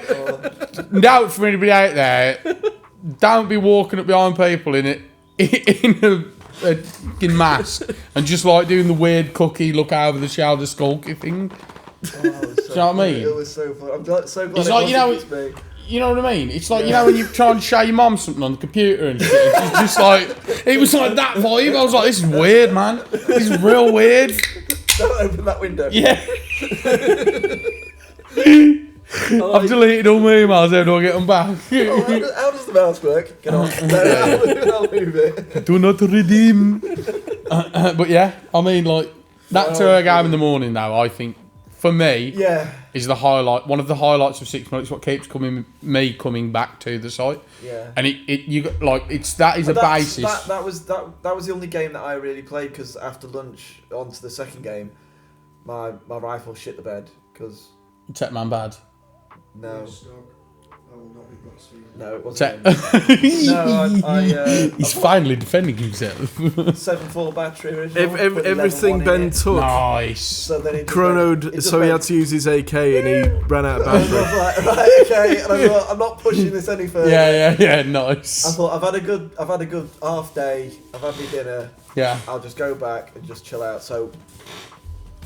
Note for anybody out there, don't be walking up behind people in a fucking mask and just like doing the weird cookie look over the shoulder skulky thing. Oh, Do you know what I mean? It was so fun. I'm so glad it's like, you know what I mean? It's like, when you try and show your mum something on the computer and shit, it's just like, it was like that vibe. I was like, this is weird, man. This is real weird. Don't open that window. Yeah. I've deleted all my emails, how do I get them back? How does the mouse work? Get on. I'll move it. Do not redeem. But yeah, I mean, like, that 2-hour game in the morning, though, I think, for me, is the highlight. One of the highlights of 6 months. What keeps me coming back to the site. Yeah. And that is a basis. That was the only game that I really played because after lunch on to the second game, my rifle shit the bed because. Tech man bad. No. No, it Tech. wasn't. He's finally defending himself. 7.4 battery original. Everything Ben took. Nice. So then it chronoed, so he had to use his AK and he ran out of battery. Right, okay, and I thought, I'm not pushing this any further. Yeah, nice. I thought I've had a good half day. I've had my dinner. Yeah. I'll just go back and just chill out. So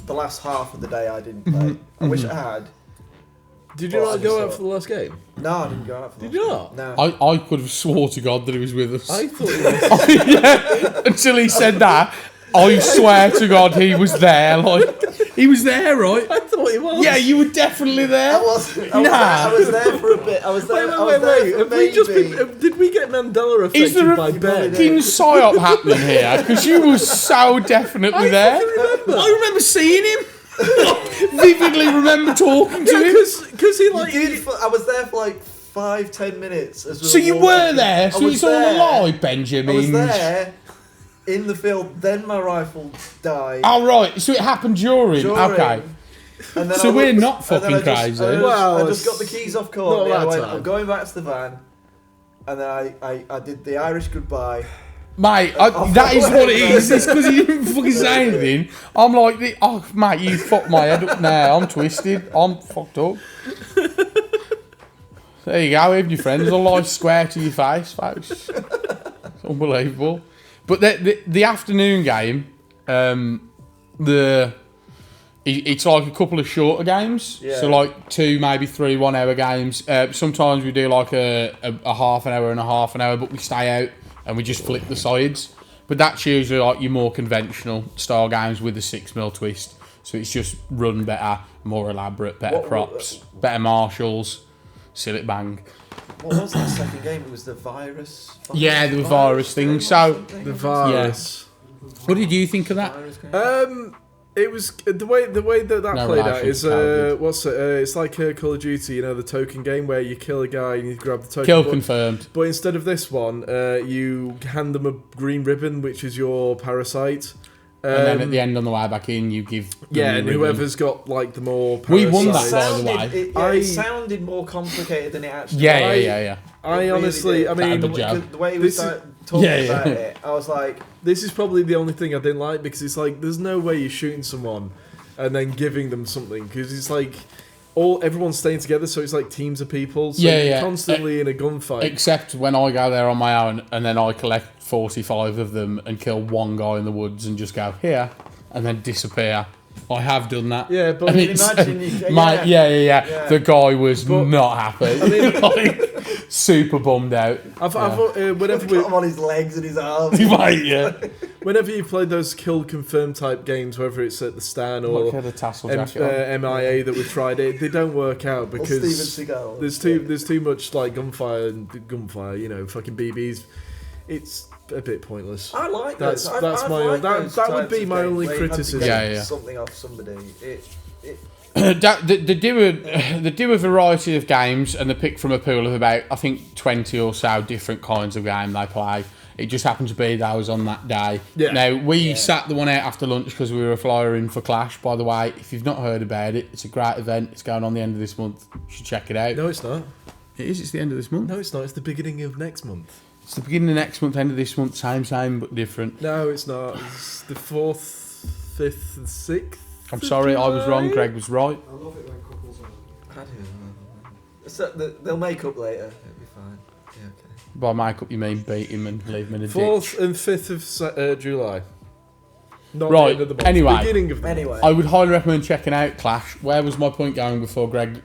the last half of the day I didn't play. I wish I had. Did you not go out for the last game? No, I didn't go out for the last game. Did you not? No. I could have swore to God that he was with us. I thought he was. Yeah, until he said that. I swear to God he was there. Like, he was there, right? I thought he was. Yeah, you were definitely there. I wasn't. I was there for a bit. I was there. Wait. Did we get Mandela affected by Ben? Is there a fucking psyop happening here? Because you were so definitely there. Remember. I remember seeing him. Vividly remember talking to him. Because he like. I was there for like 5-10 minutes. As So you were there, so it's all a lie, Benjamin. I was there in the field, then my rifle died. Oh, right, so it happened during. Okay. And then So we're not fucking crazy. I just got the keys off Courtney. I went, time. I'm going back to the van. And then I did the Irish goodbye. Mate, that is what it is. It's because you didn't fucking say anything. I'm like, oh, mate, you fucked my head up now. I'm twisted. I'm fucked up. There you go, even your friends will lie square to your face, folks. It's unbelievable. But the afternoon game, it's like a couple of shorter games. Yeah. So like 2, maybe 3 1-hour games. Sometimes we do like a half an hour and a half an hour, but we stay out and we just flip the sides. But that's usually like your more conventional style games with the 6mm twist. So it's just run better, more elaborate, better props, better marshals, sillet bang. What was that second game? It was the virus. Yeah, the virus thing. So The virus. what did you think of that? It was the way that No played out relation is to COVID. what's it? It's like Call of Duty, you know, the token game where you kill a guy and you grab the token. Kill but, confirmed. But instead of this one, you hand them a green ribbon, which is your parasite. And then at the end on the way back in, you give them Yeah, the and ribbon. whoever's got like the more. We won parasites- that, by the way. It sounded more complicated than it actually Yeah, was. yeah. I It honestly, did. I mean, That'd be joke. The way he was This is- talking Yeah, yeah. about it, I was like, this is probably the only thing I didn't like because it's like there's no way you're shooting someone and then giving them something because it's like everyone's staying together, so it's like teams of people. So Yeah, you're yeah. constantly in a gunfight. Except when I go there on my own and then I collect 45 of them and kill one guy in the woods and just go here and then disappear. I have done that. Yeah, but And can you it's- imagine you- my, yeah. The guy was But- not happy. Like, super bummed out. whenever got him on his legs and his arms. Mate, yeah. whenever you played those kill confirm type games, whether it's at the Stan or Look at the tassel jacket on. MIA that we've tried it, they don't work out Or because Steven Seagal. there's too much like gunfire, you know, fucking BBs. It's a bit pointless. I like That's- those. that's I my like that- those that would types be of my games only where you have to criticism. get Yeah. something off somebody. They do a variety of games and they pick from a pool of about, I think, 20 or so different kinds of game they play. It just happened to be that I was on that day. Yeah. Now, we sat the one out after lunch because we were flying for Clash, by the way. If you've not heard about it, it's a great event. It's going on the end of this month. You should check it out. No, it's not. It is, it's the end of this month. No, it's not. It's the beginning of next month. It's the beginning of next month, end of this month, same, but different. No, it's not. It's the 4th, 5th, and 6th. I'm sorry, I was wrong, Greg was right. I love it when couples are. I do. So they'll make up later. It'll be fine. Yeah, okay. By makeup, you mean beat him and leave him in a ditch. 4th and 5th of July. Not Right, the end of the month. anyway. Beginning of the Anyway. month. I would highly recommend checking out Clash. Where was my point going before Greg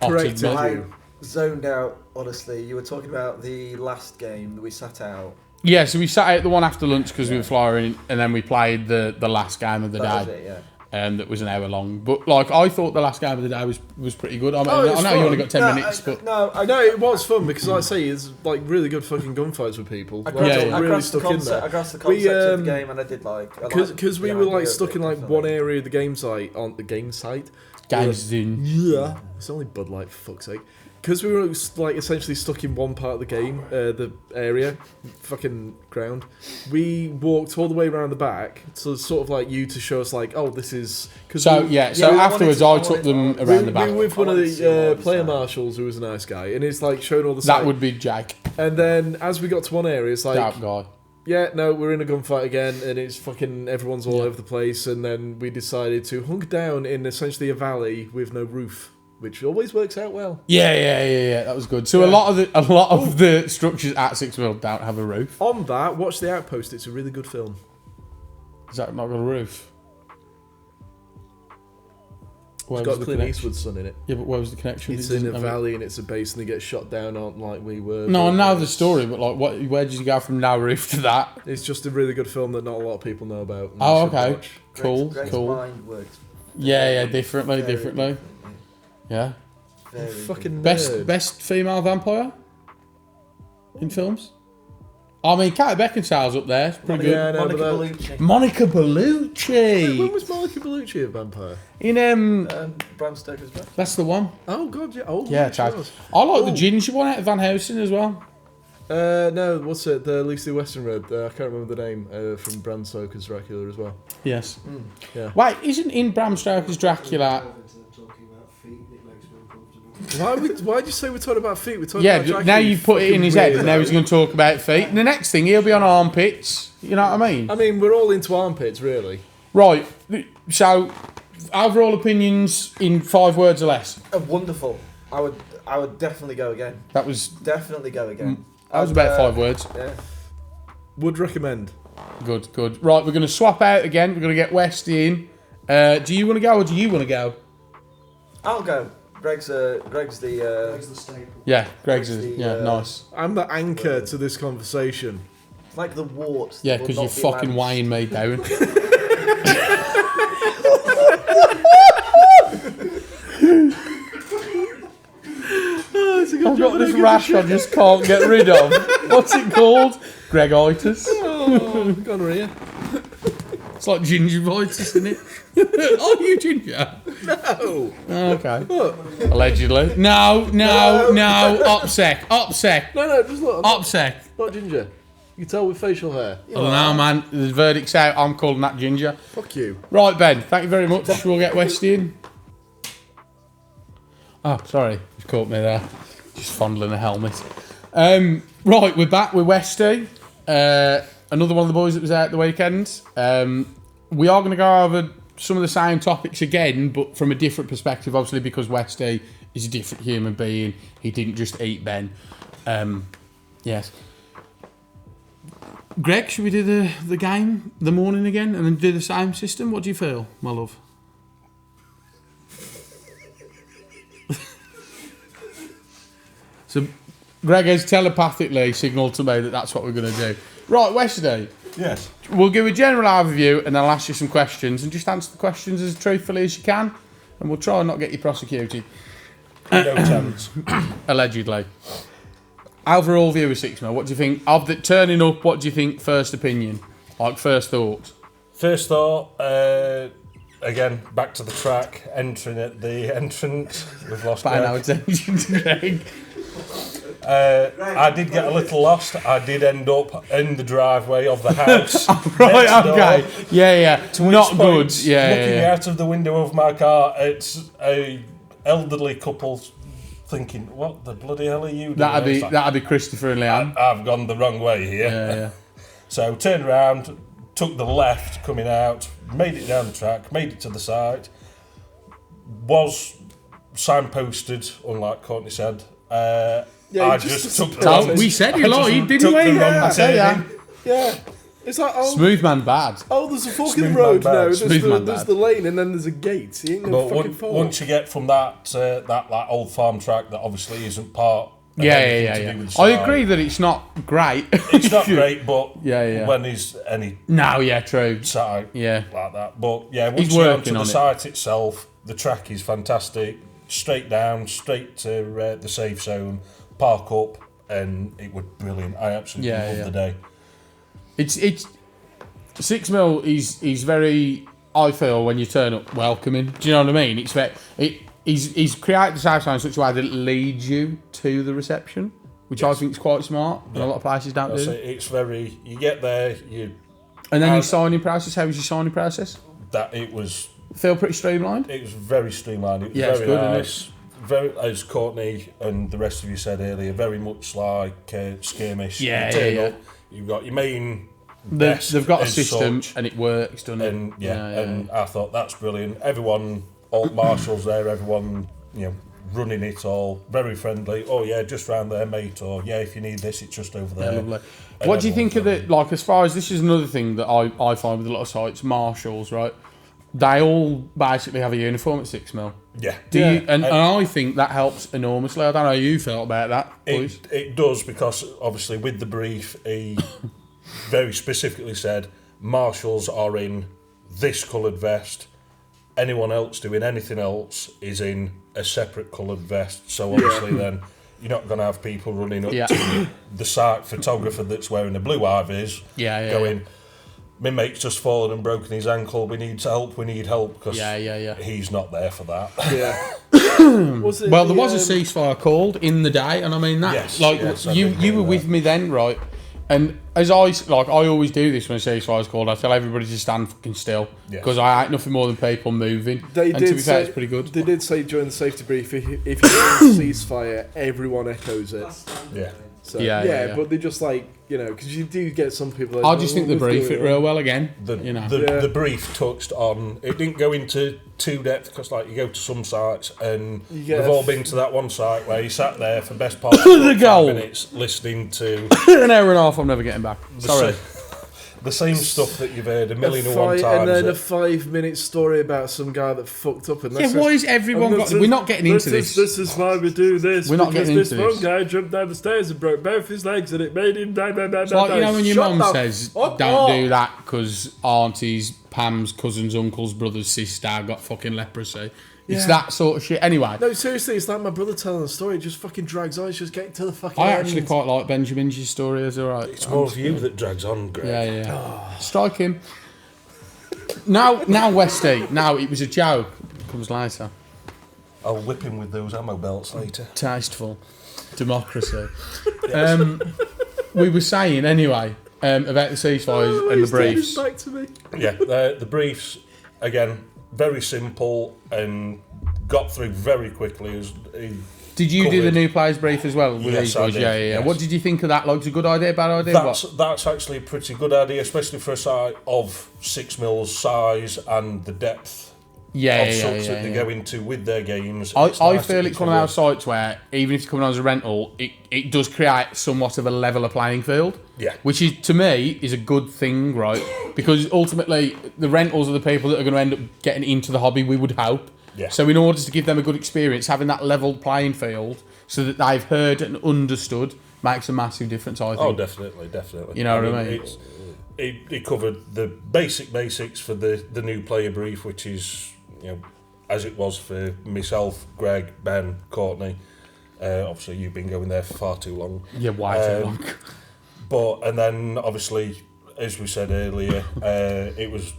Correct. otted me? I zoned out, honestly. You were talking about the last game that we sat out. Yeah, so we sat out the one after lunch because we were flying, and then we played the last game of the That was day. it, yeah. That was an hour long. But like, I thought the last game of the day was pretty good. I mean, Oh, it I was know you fun. only got 10 No, minutes, but No, it was fun because, like I say, it's like really good fucking gunfights with people. I Like, grasped, yeah. I really grasped the stuck in concept. there. I grasped the We, concept of the um, game, and I did like. Because we the were like idea stuck of in it, like so- one area of the game site on the game site. games in. Yeah, it's only Bud Light for fuck's sake. Because we were like essentially stuck in one part of the game, the area, fucking ground. We walked all the way around the back, so sort of like you to show us like, oh, this is. Cause So we, yeah, Yeah, so we afterwards wanted to- I took them we- around the back. We were with one of I wanted to see the what was player that. marshals who was a nice guy, and he's like showing all the. That site. would be Jake, And then as we got to one area, it's like, that guy. yeah, no, we're in a gunfight again, and it's fucking everyone's all Yeah. over the place. And then we decided to hunker down in essentially a valley with no roof, which always works out well. Yeah. That was good. So Yeah. a lot of the structures at 6mm don't have a roof. On that, watch The Outpost. It's a really good film. Is that not got a roof? Where It's was got the Clint connection? Eastwood's son in it. Yeah, but where was the connection? It's It in a doesn't have valley and it's a base, and they get shot down on like we were. No, I but know the story, but like, where did you go from no roof to that? It's just a really good film that not a lot of people know about. and Oh, you should okay. watch. Cool. Mind works Yeah, differently. very Yeah. Very Fucking Best nerd. best female vampire in films. I mean, Kate Beckinsale's up there. It's pretty good. Yeah, no, Monica but Bellucci. Monica Bellucci. when was Monica Bellucci a vampire? In Bram Stoker's back. that's the one. Oh god, yeah. Oh Yeah, she Chad. was. I like the ginger one out of Van Helsing as well. No, what's it? The Lucy Western Red. I can't remember the name from Bram Stoker's Dracula as well. Yes. Yeah. Wait, isn't in Bram Stoker's Dracula? Why'd you say we're talking about feet? We're talking Yeah, about Dracula, now you put it in fucking his head, and now weirdo. he's going to talk about feet. And the next thing, he'll be on armpits. You know what I mean? I mean, we're all into armpits, really. Right. So, overall opinions in 5 words or less. Wonderful. I would definitely go again. That was Definitely go again. that was about 5 words. Yeah. Would recommend. Good, good. Right, we're going to swap out again. We're going to get Westy in. Do you want to go or do you want to go? I'll go. Greg's the staple. Yeah, Greg's What's the, nice. I'm the anchor to this conversation. like the wart. Yeah, that will because not you're be fucking lambs. weighing me down. I've got this rash I just can't get rid of. What's it called? Gregitis. Oh, gonorrhea. It's like gingivitis, isn't it? Are you ginger? No. Okay. Look. Allegedly. No. Opsec. No, just look. I'm Opsec. not ginger. You can tell with facial hair. I don't know, man. The verdict's out. I'm calling that ginger. Fuck you. Right, Ben. Thank you very much. We'll get Westy in. Oh, sorry. You've caught me there. Just fondling a helmet. Right, we're back with Westy. Another one of the boys that was out the weekend. We are going to go over some of the same topics again, but from a different perspective, obviously, because Westy is a different human being. He didn't just eat Ben. Yes. Greg, should we do the game, the morning again, and then do the same system? What do you feel, my love? So, Greg has telepathically signalled to me that that's what we're going to do. Right, Wesley, Yes. we'll give a general overview and then I'll ask you some questions and just answer the questions as truthfully as you can and we'll try and not get you prosecuted. No chance. Allegedly. Overall view of SIXMIL, what do you think? Of the turning up, what do you think first opinion? Like first thoughts? First thought, again, back to the track, entering at the entrance. We've lost By now Greg. attention to Greg. I did get a little lost. I did end up in the driveway of the house. Right, next door, okay. Yeah. to which Not point, good. Yeah, looking yeah. out of the window of my car, it's a elderly couple thinking, what the bloody hell are you doing? It's like, That'd be Christopher and Leanne. I've gone the wrong way here. Yeah. So turned around, took the left coming out, made it down the track, made it to the side. Was signposted, unlike Courtney said. Yeah, I you just took the So wrong we said you I lied, just didn't took we? the wrong I say turning. Yeah. It's like, oh, Smooth man bad. there's a fork in Smooth the road man now. bad. There's, Smooth man there's bad. the lane and then there's a gate. You ain't no But fucking fork. once you get from that that old farm track that obviously isn't part of Yeah. anything to do with the I site. agree that it's not great. It's not great, but Yeah. when there's any No, yeah, true. site Yeah. like that. But yeah, He's once you get working onto on the it. site itself, the track is fantastic. Straight down, straight to the safe zone, park up, and it was brilliant. I absolutely loved the day. It's SIXMIL is very, I feel, when you turn up, welcoming. Do you know what I mean? It's he's created the safe zone in such a way that it leads you to the reception, which I think is quite smart. And a lot of places don't So do. it's very. You get there, And then your signing process. How was your signing process? it was Feel pretty streamlined. It was very streamlined. It was Yeah, it's very good, isn't it? nice. Very, as Courtney and the rest of you said earlier, very much like skirmish. Yeah, You turn yeah. up, you've got your main They've desk got a as system such, and it works, doesn't it? and and I thought that's brilliant. Everyone, all marshals there, everyone, running it all, very friendly. Oh yeah, just round there, mate. Or yeah, if you need this, it's just over there. Lovely. And What do you think of everyone's the, like, as far as this is another thing that I find with a lot of sites, marshals, right? They all basically have a uniform at SIXMIL. Yeah. Do you? And I think that helps enormously. I don't know how you felt about that, boys. It does, because obviously with the brief, he very specifically said marshals are in this coloured vest. Anyone else doing anything else is in a separate coloured vest. So obviously then you're not going to have people running up to the site photographer that's wearing the blue ivers going, my mate's just fallen and broken his ankle, we need help, because he's not there for that. Yeah. Well, there was a ceasefire called in the day, and I mean that. You were with me then, right? And as I always do this when a ceasefire's called, I tell everybody to stand fucking still because I hate nothing more than people moving. To be fair, it's pretty good. They did say during the safety brief, if you're in a ceasefire, everyone echoes it. Yeah. So, yeah, but they just because you do get some people. Like, I just think the brief it real well again. The brief touched on. It didn't go into too depth because, you go to some sites and we've all been to that one site where you sat there for best part of 5 minutes listening to an hour and a half. I'm never getting back. Sorry. The same stuff that you've heard a million and one times. And then a 5-minute story about some guy that fucked up. And why is everyone got... We're not getting into this. This is why we do this. We're not getting into this. This one guy jumped down the stairs and broke both his legs and it made him die. When your mum says, don't do that because aunties, Pam's, cousins, uncles, brothers, sister got fucking leprosy. It's that sort of shit. Anyway. No, seriously, it's like my brother telling a story. It just fucking drags on. It's just getting to the fucking I end. actually quite like Benjamin's story. It's alright. It's more of you that drags on, Greg. Yeah. Strike him. Now Westy. Now, it was a joke. It comes later. I'll whip him with those ammo belts later. Tasteful. Democracy. We were saying, anyway, about the ceasefires and the briefs. Back to me. Yeah, the briefs, again... very simple and got through very quickly. Did you do the new players brief as well? With yes, I did. Yeah. Yes. What did you think of that? Like, it's a good idea, bad idea? That's actually a pretty good idea, especially for a site of 6mil size and the depth of such that they go into with their games. I feel it's one of those sites where, even if it's coming on as a rental, it does create somewhat of a leveler playing field. Yeah. Which is, to me, is a good thing, right? Because ultimately, the rentals are the people that are going to end up getting into the hobby, we would hope. Yeah. So in order to give them a good experience, having that level playing field so that they've heard and understood makes a massive difference, I think. Oh, definitely. You know what I mean? It covered the basics for the new player brief, which is, as it was for myself, Greg, Ben, Courtney. Obviously, you've been going there for far too long. Yeah, way too long. And then, obviously, as we said earlier, it was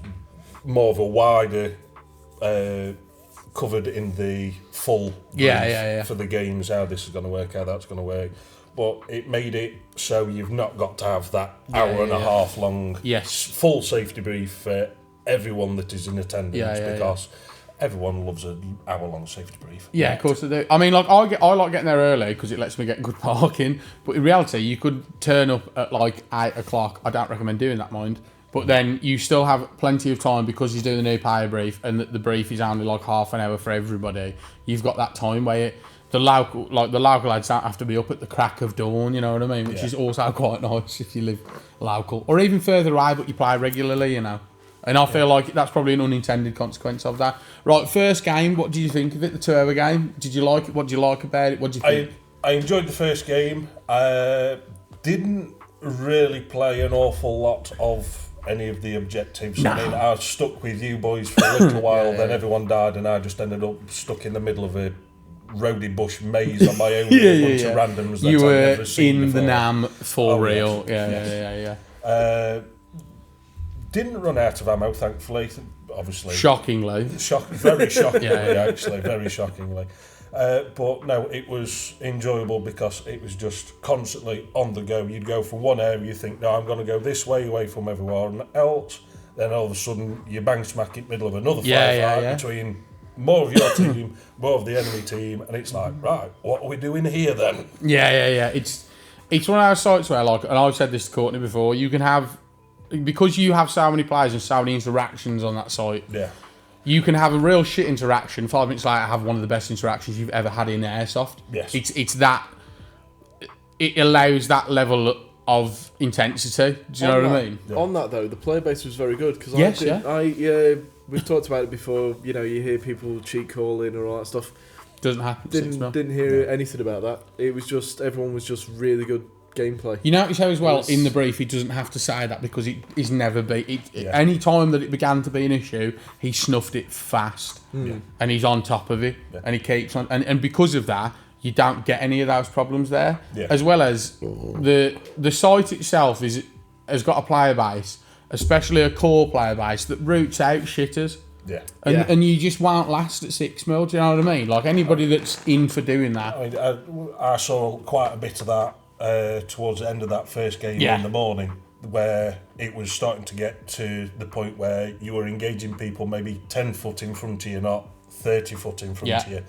more of a wider... covered in the full brief for the games, how this is going to work, how that's going to work. But it made it so you've not got to have that hour and a half long full safety brief for everyone that is in attendance because everyone loves an hour-long safety brief. Yeah, of course they do. I mean, I like getting there early because it lets me get good parking. But in reality, you could turn up at 8 o'clock. I don't recommend doing that, mind. But then you still have plenty of time because he's doing the new player brief and the brief is only half an hour for everybody. You've got that time where the local lads don't have to be up at the crack of dawn, you know what I mean? Which is also quite nice if you live local. Or even further away but you play regularly, And I feel like that's probably an unintended consequence of that. Right, first game, what did you think of it, the 2-hour game? Did you like it? What did you like about it? What did you think? I enjoyed the first game. Didn't really play an awful lot of any of the objectives. No. I mean, I stuck with you boys for a little while, then everyone died and I just ended up stuck in the middle of a roady bush maze on my own with a bunch of randoms that you I've were never seen in before. the NAM for real. Yes. Yeah. Didn't run out of ammo, thankfully. Obviously, shockingly, very shockingly, actually, very shockingly. But no, it was enjoyable because it was just constantly on the go. You'd go from one area, you think, no, I'm going to go this way, away from everyone else. Then all of a sudden, you bang smack in the middle of another firefight between more of your team, more of the enemy team, and it's like, right, what are we doing here then? Yeah. It's one of those sites where, and I've said this to Courtney before, you can have, because you have so many players and so many interactions on that site. Yeah. You can have a real shit interaction. 5 minutes later, have one of the best interactions you've ever had in Airsoft. Yes. It's that. It allows that level of intensity. Do you know what I mean? Yeah. On that though, the player base was very good because we've talked about it before. You hear people cheat calling or all that stuff. Doesn't happen. Didn't hear anything about that. It was just everyone was just really good gameplay. You notice how as well in the brief he doesn't have to say that because it is never been. Any time that it began to be an issue, he snuffed it fast, and he's on top of it, and he keeps on. And because of that, you don't get any of those problems there. Yeah. As well as the site itself has got a player base, especially a core player base that roots out shitters. Yeah. And you just won't last at 6 mil, do you know what I mean? Like anybody that's in for doing that. I mean, I saw quite a bit of that towards the end of that first game Yeah. in the morning, where it was starting to get to the point where you were engaging people maybe 10 foot in front of you, not 30 foot in front of you.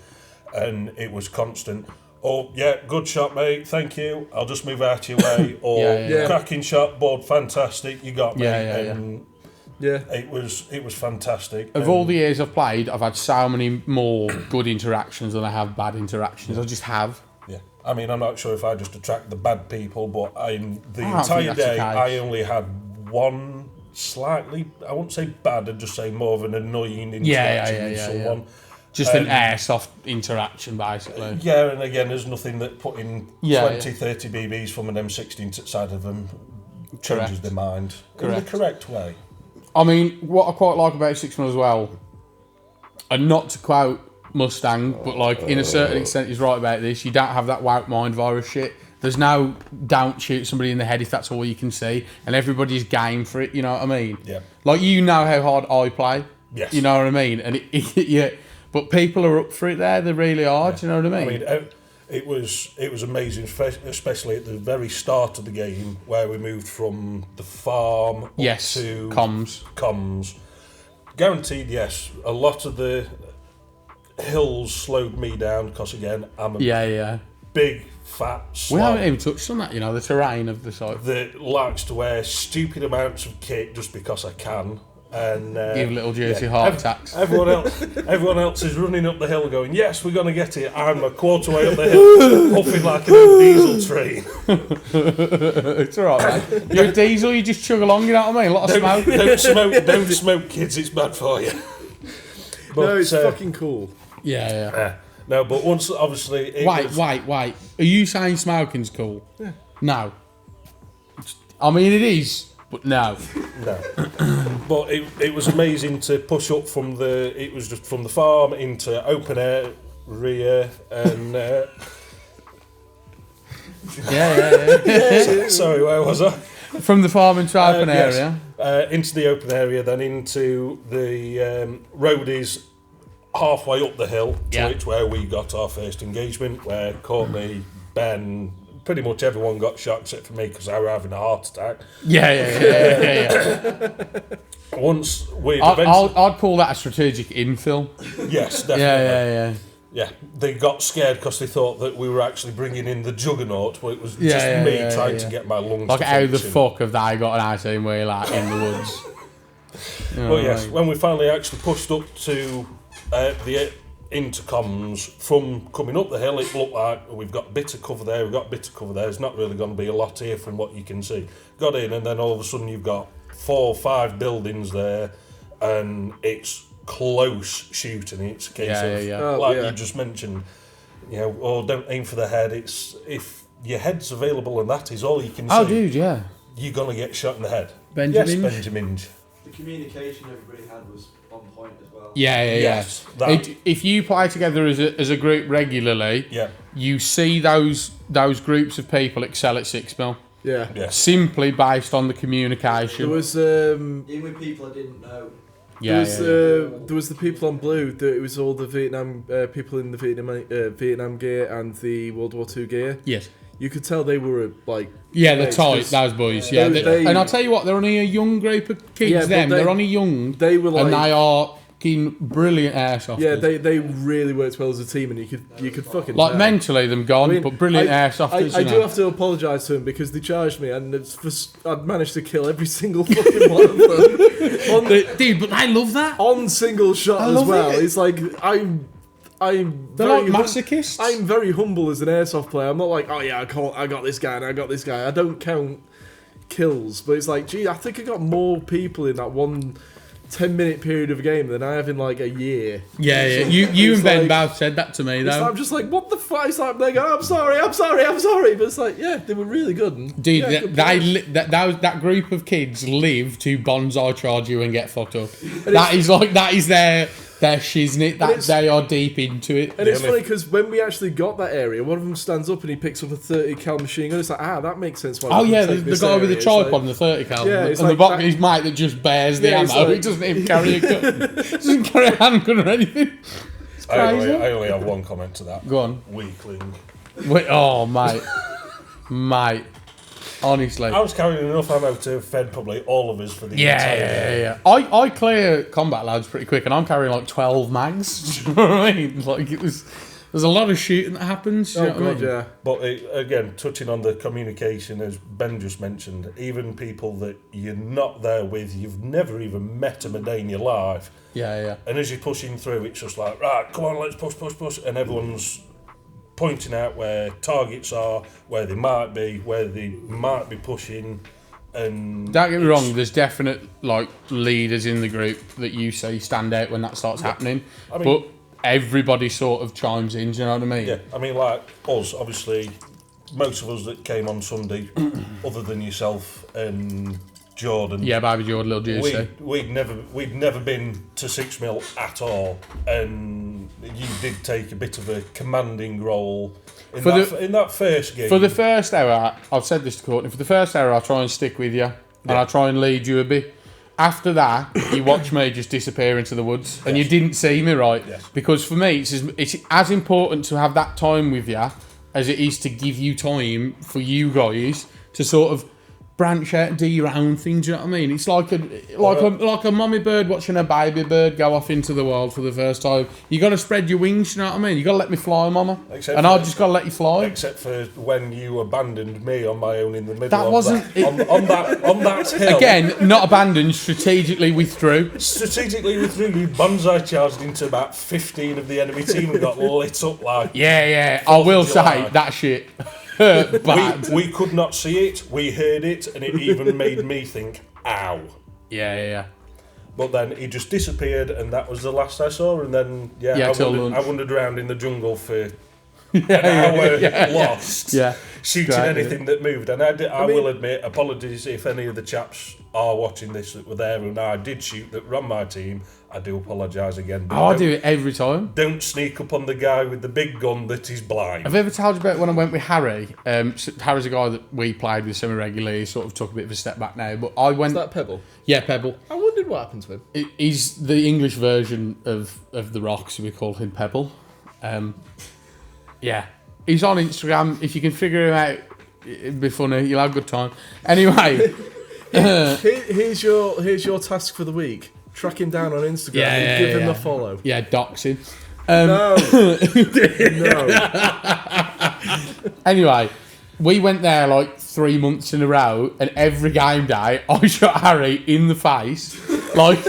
And it was constant. Oh, yeah, good shot, mate, thank you. I'll just move out of your way. Or cracking shot, board, fantastic, you got me. It was fantastic. Of all the years I've played, I've had so many more good interactions than I have bad interactions. I just have. Yeah, I mean, I'm not sure if I just attract the bad people, but the I entire think that's day the case. I only had one slightly, I wouldn't say bad, I'd just say more of an annoying interaction with someone. Just an airsoft interaction, basically. Yeah, and again, there's nothing that putting 20, 30 BBs from an M16 side of them changes their mind in the correct way. I mean, what I quite like about 6mil as well, and not to quote Mustang, but like in a certain extent he's right about this, you don't have that wout mind virus shit. There's no don't shoot somebody in the head if that's all you can see, and everybody's game for it, you know what I mean? Yeah. Like, you know how hard I play. Yes. You know what I mean? And but people are up for it there, they really are, do you know what I mean? It was amazing, especially at the very start of the game where we moved from the farm up to comms. Guaranteed, yes. A lot of the hills slowed me down because, again, I'm a big, fat slob. We haven't even touched on that, you know, the terrain of the site. That likes to wear stupid amounts of kit just because I can. And give little juicy heart attacks. Everyone else is running up the hill going, yes, we're going to get it. I'm a quarter way up the hill, puffing like a diesel train. It's alright, mate. You're a diesel, you just chug along, you know what I mean? A lot of smoke. Don't smoke, kids, it's bad for you. But, no, it's fucking cool. Yeah. No, but once, obviously... Wait. Are you saying smoking's cool? Yeah. No. I mean, it is... But no. But it was amazing to push up from the farm into open area and sorry, where was I? From the farm into open area. Into the open area, then into the roadies halfway up the hill, to which where we got our first engagement, where Courtney, Ben, pretty much everyone got shot except for me because I were having a heart attack. Once we I'd call that a strategic infill. Yes, definitely. Yeah. They got scared because they thought that we were actually bringing in the juggernaut, but it was just me trying to get my lungs like to how function. the fuck have they got an 18-wheeler in the woods? Well, yes, when we finally actually pushed up to the intercoms from coming up the hill, it looked like we've got a bit of cover there, there's not really going to be a lot here from what you can see. Got in, and then all of a sudden you've got 4 or 5 buildings there, and it's close shooting. It's a case of you just mentioned, don't aim for the head. It's if your head's available and that is all you can see. Oh, dude, yeah. You're going to get shot in the head. Benjamin. Yes, Benjamin. The communication everybody had was on point as well. Yes, if you play together as a group regularly, you see those groups of people excel at 6mil. Yeah. Simply based on the communication. There was even with people I didn't know. There was the people on Blue. It was all the Vietnam people in the Vietnam gear and the World War II gear. Yes. You could tell they were like... Yeah, they're tight, those boys. Yeah, and I'll tell you what, they're only a young group of kids they're only young. They were like... And they are fucking brilliant airsofters. Yeah, they really worked well as a team, and you could fucking... Like, mentally, them gone, but brilliant airsofters. I do have to apologise to them, because they charged me, and I'd managed to kill every single fucking one of them. Dude, but I love that. On single shot as well. It's like, They're like masochists. I'm very humble as an airsoft player. I'm not like, oh yeah, I got this guy and I got this guy. I don't count kills, but it's like, gee, I think I got more people in that one 10-minute period of a game than I have in like a year. Yeah. You and Ben both said that to me though. I'm just like, what the fuck? It's like they go, I'm sorry. But it's like, yeah, they were really good. And, dude, that group of kids live to bonsai charge you and get fucked up. That is their They're shizzing it. They are deep into it. And it's funny because when we actually got that area, one of them stands up and he picks up a 30 cal machine gun. It's like, that makes sense. Why the guy with the tripod and the 30 cal. Yeah, and the box, his mate that just bears the ammo. He doesn't even carry a gun. Doesn't carry a handgun or anything. It's crazy. I only have one comment to that. Go on. Weakling. Wait, oh, mate. Honestly. I was carrying enough ammo to have fed probably all of us for the entire day. Yeah. I clear combat lads pretty quick, and I'm carrying like 12 mags. Do you know what I mean? Like there's a lot of shooting that happens. You know what I mean? Yeah. But again, touching on the communication, as Ben just mentioned, even people that you're not there with, you've never even met them a day in your life. Yeah. And as you're pushing through, it's just like, right, come on, let's push, and everyone's pointing out where targets are, where they might be pushing, and don't get me wrong. There's definite like leaders in the group that you say stand out when that starts happening, but everybody sort of chimes in. Do you know what I mean? Yeah, I mean, like us, obviously, most of us that came on Sunday, other than yourself and Jordan. Yeah, baby Jordan, little juicy. We'd never been to SIXMIL at all, and you did take a bit of a commanding role in that first game. For the first hour, I've said this to Courtney. For the first hour, I'll try and stick with you, and I'll try and lead you a bit. After that, you watch me just disappear into the woods, and you didn't see me, right? Yes. Because for me, it's as important to have that time with you as it is to give you time for you guys to sort of branch out and do your own thing. Do you know what I mean? It's like a mummy bird watching a baby bird go off into the world for the first time. You got to spread your wings. You know what I mean? You got to let me fly, mama. I just got to let you fly. Except for when you abandoned me on my own in the middle. That wasn't on that hill. Again, not abandoned. Strategically withdrew. You bonsai charged into about 15 of the enemy team and got lit up like. Yeah. I will say that shit. We could not see it, we heard it, and it even made me think, ow. Yeah. But then he just disappeared, and that was the last I saw, and then, I wandered around in the jungle for an hour lost, shooting anything that moved. And I will admit, apologies if any of the chaps are watching this that were there and I did shoot that were on my team. I do apologise again. I do it every time. Don't sneak up on the guy with the big gun that is blind. Have I ever told you about when I went with Harry? Harry's a guy that we played with semi-regularly. He sort of took a bit of a step back now. But I went... Is that Pebble? Yeah, Pebble. I wondered what happened to him. He's the English version of the Rock, so we call him Pebble. Yeah. He's on Instagram. If you can figure him out, it'd be funny. You'll have a good time. Anyway... here's your task for the week. Track him down on Instagram and give him a follow. Yeah, dox him. No. Anyway, we went there like 3 months in a row, and every game day I shot Harry in the face, like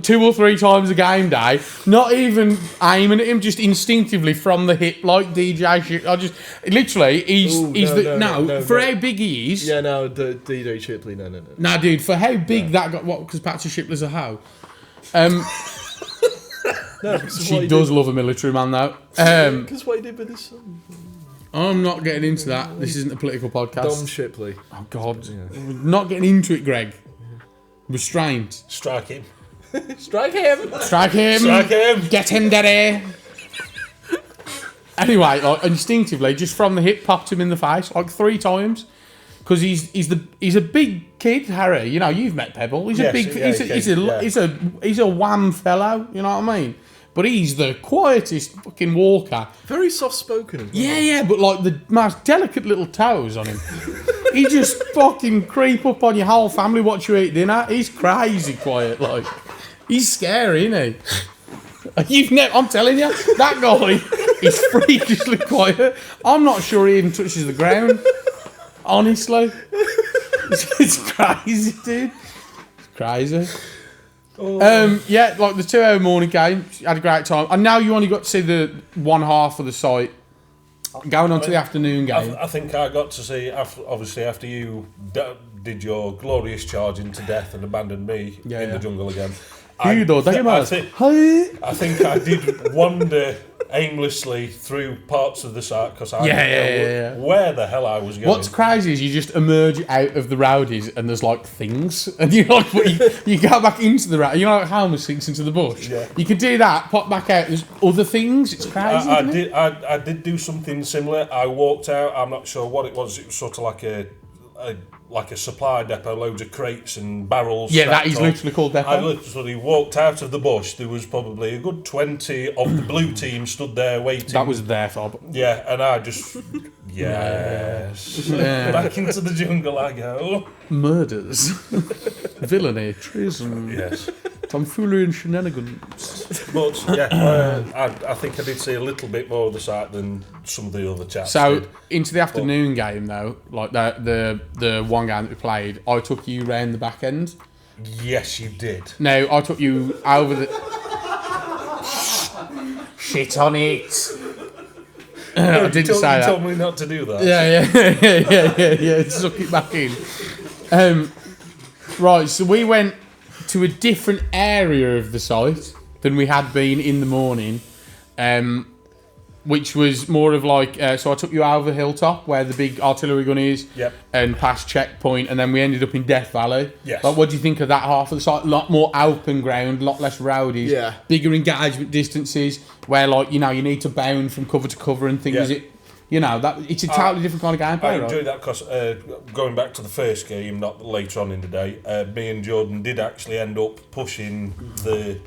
2 or 3 times a game day. Not even aiming at him, just instinctively from the hip, like DJ shit. I just literally for how big he is. Yeah, no, the DJ Shipley, no. Nah, dude, for how big that got, because Patsy Shipley's a hoe. She does love a military man, though. Because what he did with his son. I'm not getting into that. This isn't a political podcast. Dom Shipley. Oh, God. We're not getting into it, Greg. Restrained. Strike him. Strike him. Strike him. Get him, daddy. Anyway, like, instinctively, just from the hip, popped him in the face like 3 times. Because he's a big kid, Harry. You know, you've met Pebble. He's a wham fellow. You know what I mean? But he's the quietest fucking walker. Very soft spoken as well. Yeah, but like the most delicate little toes on him. He just fucking creep up on your whole family, watch you eat dinner. He's crazy quiet, like. He's scary, isn't he? I'm telling you, that guy is freakishly quiet. I'm not sure he even touches the ground. Honestly. It's crazy, dude. It's crazy. Yeah, like the 2-hour morning game, had a great time. And now you only got to see the one half of the site. Going on to the afternoon game. I think I got to see, after you did your glorious charge into death and abandoned me in the jungle again, I I think I did wander aimlessly through parts of the site because I didn't know where the hell I was going. What's crazy is you just emerge out of the rowdies and there's like things, and you're like, you go back into the rowdies. You know, like Helmer sinks into the bush. Yeah. You could do that, pop back out. There's other things. It's crazy. I did do something similar. I walked out. I'm not sure what it was. It was sort of like a supply depot, loads of crates and barrels. Yeah, that is literally called depot. I literally walked out of the bush. There was probably a good 20 of the blue team stood there waiting. That was their fob. Yeah, and I just... Yes. Back into the jungle I go. Murders. Villainy. Treason. Yes. Tomfoolery and shenanigans. But, yeah, I think I did see a little bit more of the site than some of the other chaps So, did. into the afternoon game, though, like the one game that we played, I took you round the back end. Yes, you did. No, I took you over the... Shit on it. I didn't say that. You told me not to do that. Yeah. Suck it back in. Right, so we went to a different area of the site than we had been in the morning, which was more of like... so I took you over the hilltop where the big artillery gun is, Yep. and past checkpoint, and then we ended up in Death Valley. Yes. Like, what do you think of that half of the site? A lot more open ground, a lot less rowdies, Yeah. bigger engagement distances, where, like, you know, you need to bound from cover to cover and things. Yeah. You know, that it's a totally different kind of gameplay, I right? enjoyed that because going back to the first game, not later on in the day, me and Jordan did actually end up pushing the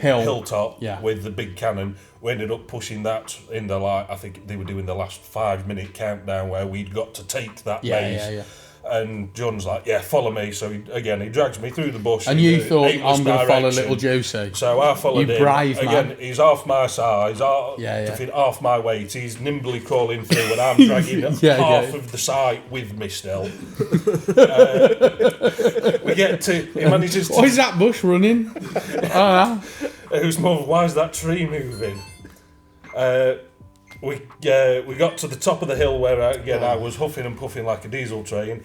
hilltop with the big cannon. We ended up pushing that in the I think they were doing the last 5-minute countdown where we'd got to take that base. Yeah. And John's like, yeah, follow me. So he drags me through the bush. And you thought, I'm going to follow little Juicy. So I followed him. Brave Again, man. he's half my size, half my weight. He's nimbly crawling through, and I'm dragging half of the site with me still. We get to... He manages to... Why is that bush running? Who's more, why is that tree moving? We got to the top of the hill where, I was huffing and puffing like a diesel train.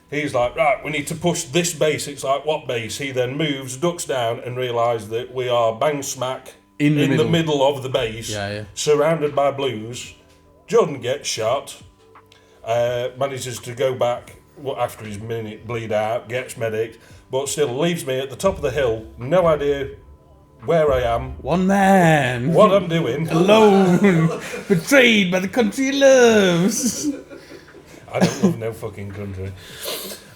He's like, right, we need to push this base. It's like, what base? He then moves, ducks down, and realises that we are bang smack in the middle of the base, surrounded by blues. Jordan gets shot, manages to go back after his minute bleed out, gets medic, but still leaves me at the top of the hill, no idea where I am. One man. What I'm doing. Alone. Betrayed by the country he loves. I don't love no fucking country.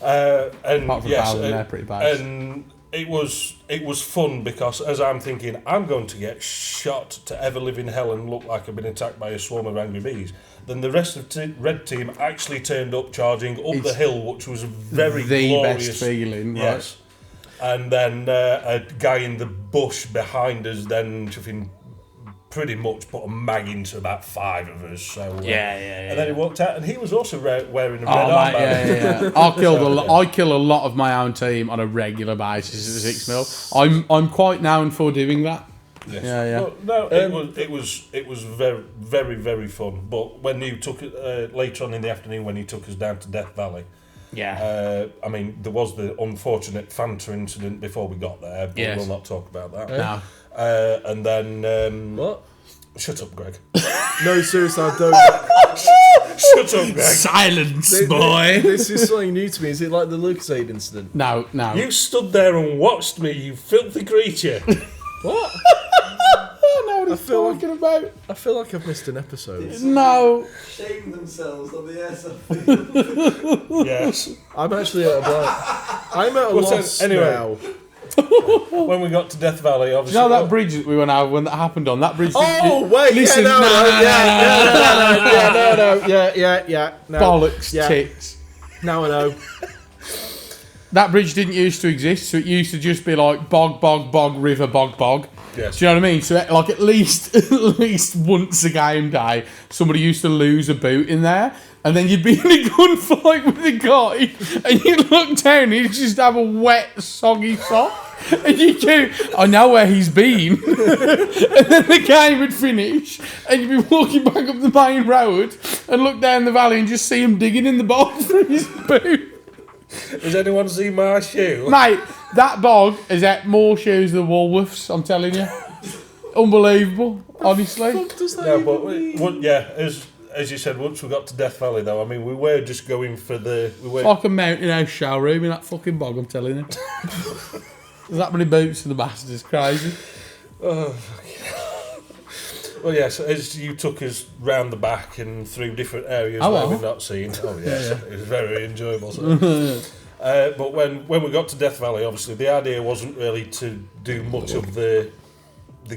And apart from yes, they're pretty bad. And it was fun because as I'm thinking, I'm going to get shot to ever live in hell and look like I've been attacked by a swarm of angry bees. Then the rest of the red team actually turned up charging up the hill, which was the glorious best feeling, right? Yes. And then a guy in the bush behind us then pretty much put a mag into about 5 of us. So And then he walked out, and he was also wearing a red armband. I kill a lot of my own team on a regular basis at SIXMIL. I'm quite known for doing that. Yes. Yeah. Well, no, it was very, very, very fun. But when you took it later on in the afternoon, when he took us down to Death Valley. Yeah. I mean, there was the unfortunate Fanta incident before we got there, but we'll not talk about that. No. And then... What? Shut up, Greg. No, seriously, I don't. Shut up, Greg. Silence, boy. This is something new to me. Is it like the Lucasade incident? No. You stood there and watched me, you filthy creature. What? I know what he's talking about. I feel like I've missed an episode. No. Shame themselves on the airsoft field. Yes. I'm actually at a loss anyway. now. When we got to Death Valley, obviously... You know that bridge that we went over when that happened on? That bridge... Listen, no. Bollocks, tits. Now I know. That bridge didn't used to exist, so it used to just be like bog, river, bog. Yes. Do you know what I mean? So like at least once a game day, somebody used to lose a boot in there, and then you'd be in a gunfight with a guy, and you'd look down and he'd just have a wet, soggy sock, and you go, I know where he's been. And then the game would finish, and you'd be walking back up the main road and look down the valley and just see him digging in the bog for his boot. Has anyone seen my shoe? Mate, that bog has had more shoes than Woolworths, I'm telling you. Unbelievable, honestly. What does that No, even but mean? as you said, once we got to Death Valley, though, I mean, we were just going for the. Like a mountain house showroom in that fucking bog, I'm telling you. There's that many boots in the bastard, it's crazy. Oh, well, yes, as you took us round the back and through different areas where we've not seen. Oh, yes, it was very enjoyable. So. But when we got to Death Valley, obviously, the idea wasn't really to do much of the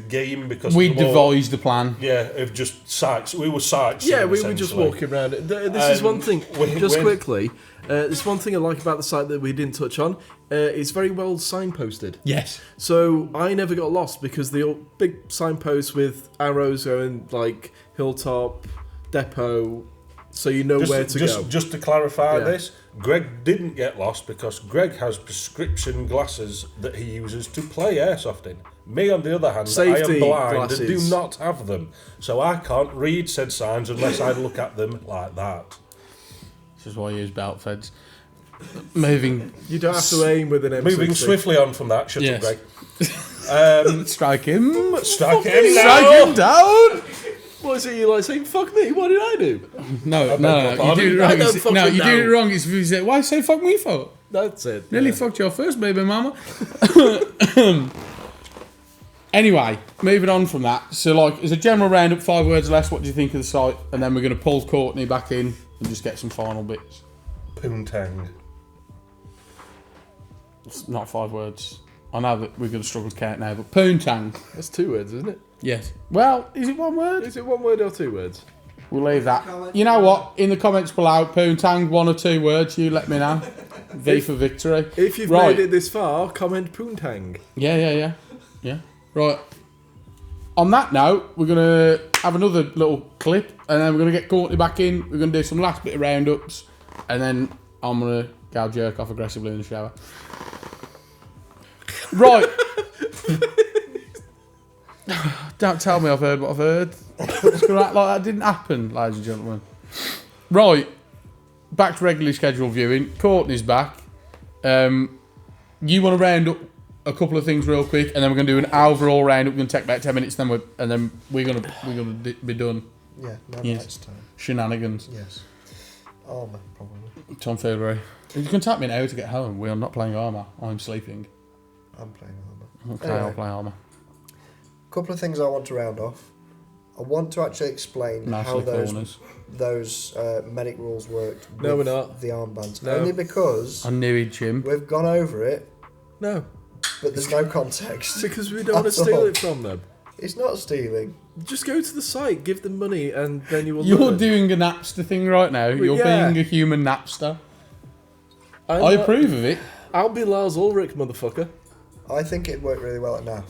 game because we devised the plan. Yeah, of just sights. We were sights. Yeah, we were just walking around. This is one thing. Quickly, there's one thing I like about the site that we didn't touch on. It's very well signposted. Yes. So I never got lost because the big signposts with arrows going like hilltop, depot, so you know where to go. Just to clarify this, Greg didn't get lost because Greg has prescription glasses that he uses to play airsoft in. Me, on the other hand, Safety I am blind glasses. and do not have them, so I can't read said signs unless I look at them like that. This is why I use belt feds. Moving. You don't have to aim with an M60. Moving swiftly on from that, shut Yes. up, Greg. Strike him. Strike him Strike now. him down. What is it you like saying? Fuck me! What did I do? No, beg no, your you pardon? do it I wrong. don't fucking No, you know. do it wrong. It's if you say, why say fuck me for? That's it. Nearly fucked your first baby mama. Anyway, moving on from that. So, like, as a general roundup, 5 words less, what do you think of the site? And then we're going to pull Courtney back in and just get some final bits. Poontang. It's not 5 words. I know that we're going to struggle to count now, but Poontang. That's 2 words, isn't it? Yes. Well, is it 1 word? Is it 1 word or 2 words? We'll leave that. You know what? In the comments below, Poontang, 1 or 2 words, you let me know. V for victory. If you've Right. made it this far, comment Poontang. Yeah. Right. On that note, we're going to have another little clip, and then we're going to get Courtney back in. We're going to do some last bit of roundups, and then I'm going to go jerk off aggressively in the shower. Right. Don't tell me I've heard what I've heard. It's going to act like that didn't happen, ladies and gentlemen. Right. Back to regularly scheduled viewing. Courtney's back. You want to round up a couple of things real quick, and then we're going to do an overall roundup. We're going to take about 10 minutes, then we're going to be done. Yeah, now Yes. it's time. Shenanigans. Yes. Armour, probably. Tom Fieldbury. You can tap me now to get home. We are not playing Armour. I'm sleeping. I'm playing Armour. Okay, Anyway. I'll play Armour. Couple of things I want to round off. I want to actually explain how Nicely those medic rules worked with No, we're not. the armbands. No. Only because I knew it, Jim. we've gone over it, No, but there's no context. because we don't want to That's steal all. it from them. It's not stealing. Just go to the site, give them money, and then you will You're learn. doing a Napster thing right now. You're yeah. being a human Napster. I'm I not- approve of it. I'll be Lars Ulrich, motherfucker. I think it worked really well at NAF.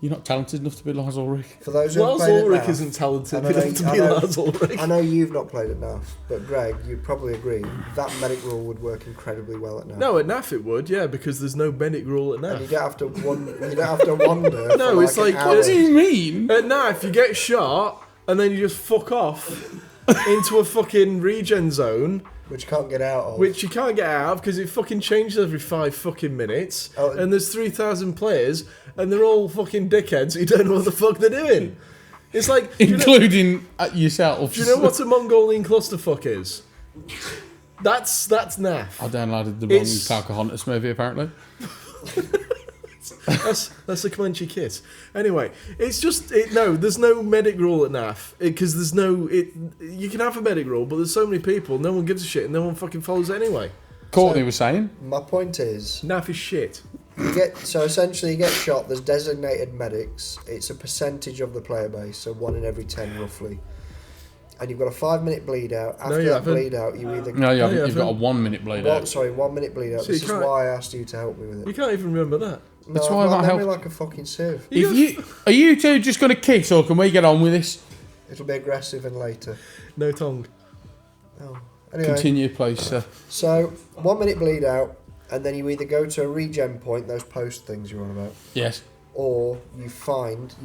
You're not talented enough to be Lars Ulrich. For those who have Lars played at Ulrich NAF, isn't talented I know- enough to I be know- Lars Ulrich. I know you've not played at NAF, but Greg, you'd probably agree that medic rule would work incredibly well at NAF. No, at NAF it would, yeah, because there's no medic rule at And you NAF. don't have to wonder. No, for it's like like- an hour. What do you mean? At NAF, you get shot, and then you just fuck off into a fucking regen zone, which you can't get out of. which you can't get out of because it fucking changes every 5 fucking minutes. Oh, And there's 3,000 players, and they're all fucking dickheads who don't know what the fuck they're doing. It's like, do you know, Including yourself. do you know what a Mongolian clusterfuck is? That's NAF. I downloaded the wrong It's- Pocahontas movie, apparently. That's a Comanche kiss. Anyway, it's just no. There's no medic rule at NAF because there's no. You can have a medic rule, but there's so many people. No one gives a shit, and no one fucking follows it anyway. Courtney was saying. My point is, NAF is shit. so essentially you get shot, there's designated medics, it's a percentage of the player base, so 1 in every 10 roughly. And you've got a 5-minute bleed out. After you that haven't. bleed out, you either... No, you haven't. yeah, You've got a 1 minute bleed out. 1 minute bleed out. So This you is can't- why I asked you to help me with You it. can't even remember that. No, That's I've why I got might memory help. like a fucking sieve. Are you two just going to kiss, or can we get on with this? It'll be aggressive and later. No tongue. Oh. Anyway, Continue, please, sir. so 1 minute bleed out, and then you either go to a regen point, those post things you're on about, Yes. or you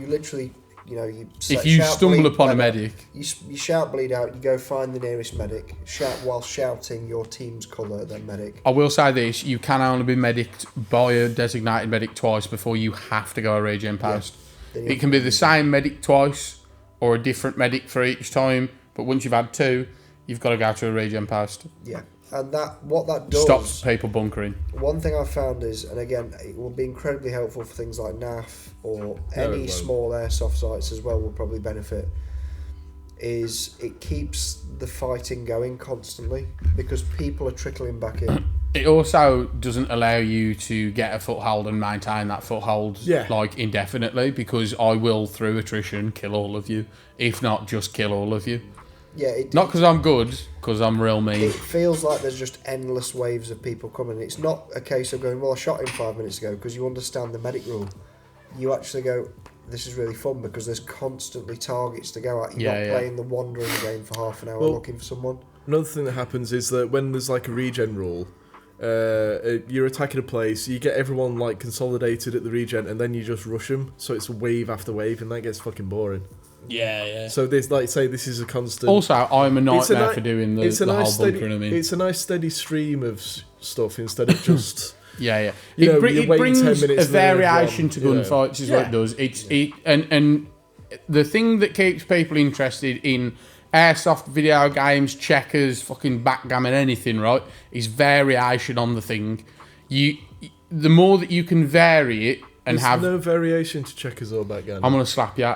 literally you if you shout, stumble bleed, upon a bleed out. medic, You shout bleed out, you go find the nearest medic, shout while shouting your team's colour, then medic. I will say this: you can only be medicked by a designated medic twice before you have to go a regen post. Then It can be the same medic twice or a different medic for each time, but once you've had two, you've got to go to a regen post. Yeah, and what that does... Stops people bunkering. One thing I've found is, and again, it will be incredibly helpful for things like NAF or any small airsoft sites as well will probably benefit, is it keeps the fighting going constantly because people are trickling back in. It also doesn't allow you to get a foothold and maintain that foothold like indefinitely, because I will, through attrition, kill all of you. If not, just kill all of you. Yeah, Not because I'm good, because I'm real mean. It feels like there's just endless waves of people coming. It's not a case of going, well, I shot him 5 minutes ago, because you understand the medic rule. You actually go, this is really fun because there's constantly targets to go at. You're not playing the wandering game for half an hour looking for someone. Another thing that happens is that when there's like a regen rule, you're attacking a place, you get everyone like consolidated at the regen, and then you just rush them. So it's wave after wave, and that gets fucking boring. Yeah. So this, like, say, this is a constant. Also, I'm a nightmare for doing the whole steady, bunkering. I mean, it's a nice steady stream of stuff instead of just. Yeah. You It brings 10 minutes a variation to you know. gunfights, is what it does. And the thing that keeps people interested in airsoft video games, checkers, fucking backgammon, anything, right, is variation on the thing. The more that you can vary it and There's no variation to checkers or backgammon. I'm gonna slap you.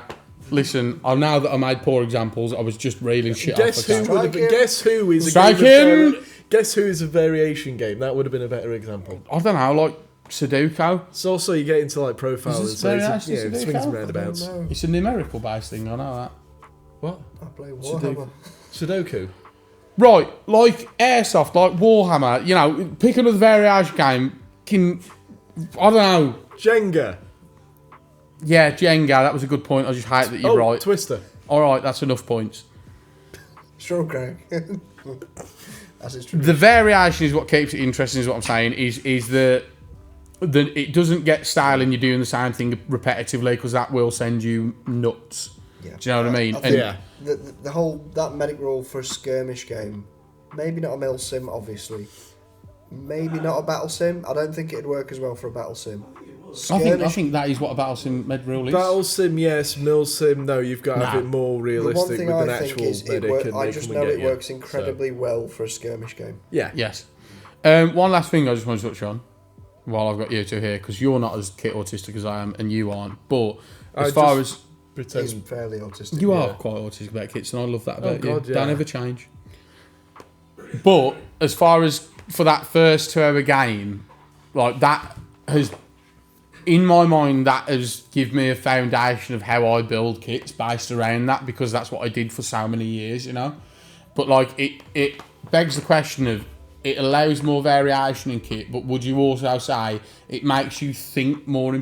Listen, now that I made poor examples, I was just reeling shit Guess off. Guess who is Guess who is a variation game? That would have been a better example. I don't know, like Sudoku. It's also you get into like profile and Is this so variation it swings and Sudoku? roundabouts. It's a numerical based thing, I know that. What? I play Warhammer. Sudoku. Right, like Airsoft, like Warhammer, pick another variation game. I don't know. Jenga. Yeah, Jenga, that was a good point. I just hate that you're right. Twister. Alright, that's enough points. Sure, Craig. As it's true. The variation is what keeps it interesting, is what I'm saying, is that it doesn't get stale and you're doing the same thing repetitively, because that will send you nuts. Yeah. Do you know what I mean? I think the whole, that medic rule for a skirmish game, maybe not a mil sim, obviously. Maybe not a battle sim. I don't think it'd work as well for a battle sim. I think that is what a battle sim med rule is. Battle sim, yes. Mil sim, no. You've got to have it more realistic with an actual medic. I just know it works incredibly well for a skirmish game. Yeah. Yes. One last thing I just want to touch on while I've got you two here, because you're not as kit autistic as I am, and you aren't. But as far as he's fairly autistic. You are quite autistic about kits, and I love that about God, you. yeah. Don't ever change. But as far as for that first 2 hour game, like that has, in my mind, that has given me a foundation of how I build kits based around that, because that's what I did for so many years, But like it begs the question of, it allows more variation in kit, but would you also say it makes you think more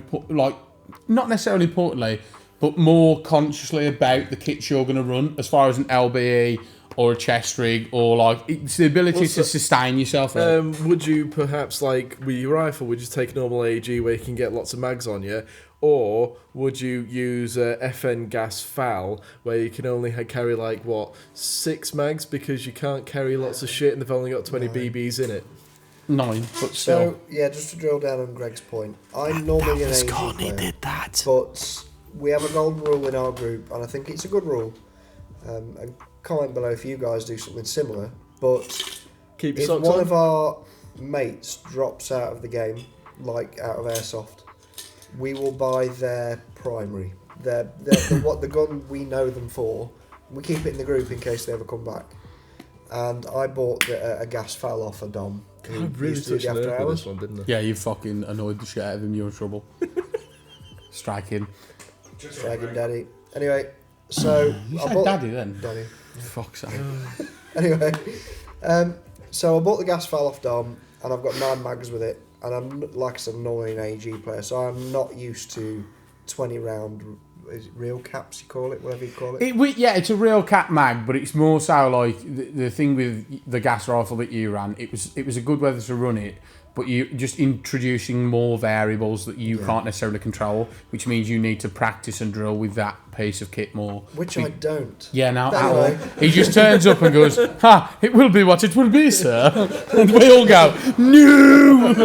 not necessarily importantly, but more consciously about the kits you're going to run, as far as an LBE or a chest rig, or like it's the ability to sustain yourself. Would you perhaps, like with your rifle, would you take a normal AG where you can get lots of mags on you, or would you use a FN gas FAL where you can only carry 6 mags because you can't carry lots of shit and they've only got 20 BBs in it? 9, but still. So yeah, just to drill down on Greg's point, I'm normally an AG player, but we have a golden rule in our group, and I think it's a good rule. And comment below if you guys do something similar. But Keep your if socks one on. of our mates drops out of the game, like out of Airsoft, we will buy their primary, the gun we know them for. We keep it in the group in case they ever come back. And I bought a gas FAL off a Dom. I really touched the nerve with this one, didn't I? Yeah, you fucking annoyed the shit out of him. You're in trouble. Striking. Striking daddy. Anyway, so You I said bought daddy then. Daddy. Fuck's sake. Anyway, so I bought the gas FAL off Dom, and I've got 9 mags with it. And I'm, like I said, normally an AG player, so I'm not used to 20 round. Is it real caps? You call it, whatever you call it. It's a real cap mag, but it's more so like the thing with the gas rifle that you ran. It was a good weather to run it, but you're just introducing more variables that you can't necessarily control, which means you need to practice and drill with that piece of kit more. Which I don't. Yeah, now Anyway. he just turns up and goes, "Ha! It will be what it will be, sir." And we all go, "No!"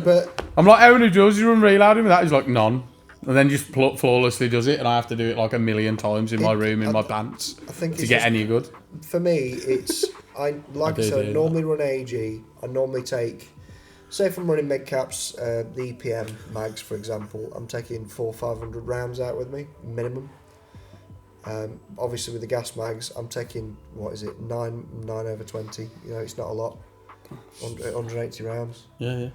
But I'm like, "How many drills you run reloading with that?" He's like, "None." And then just flawlessly does it, and I have to do it like a million times in my room in my pants I think to it's get just, any good. for me, it's I do normally run AG. I normally take, say if I'm running mid caps, the EPM mags for example, I'm taking 400-500 rounds out with me minimum. Obviously with the gas mags, I'm taking 9/20. You know, it's not a lot. 180 rounds. Yeah.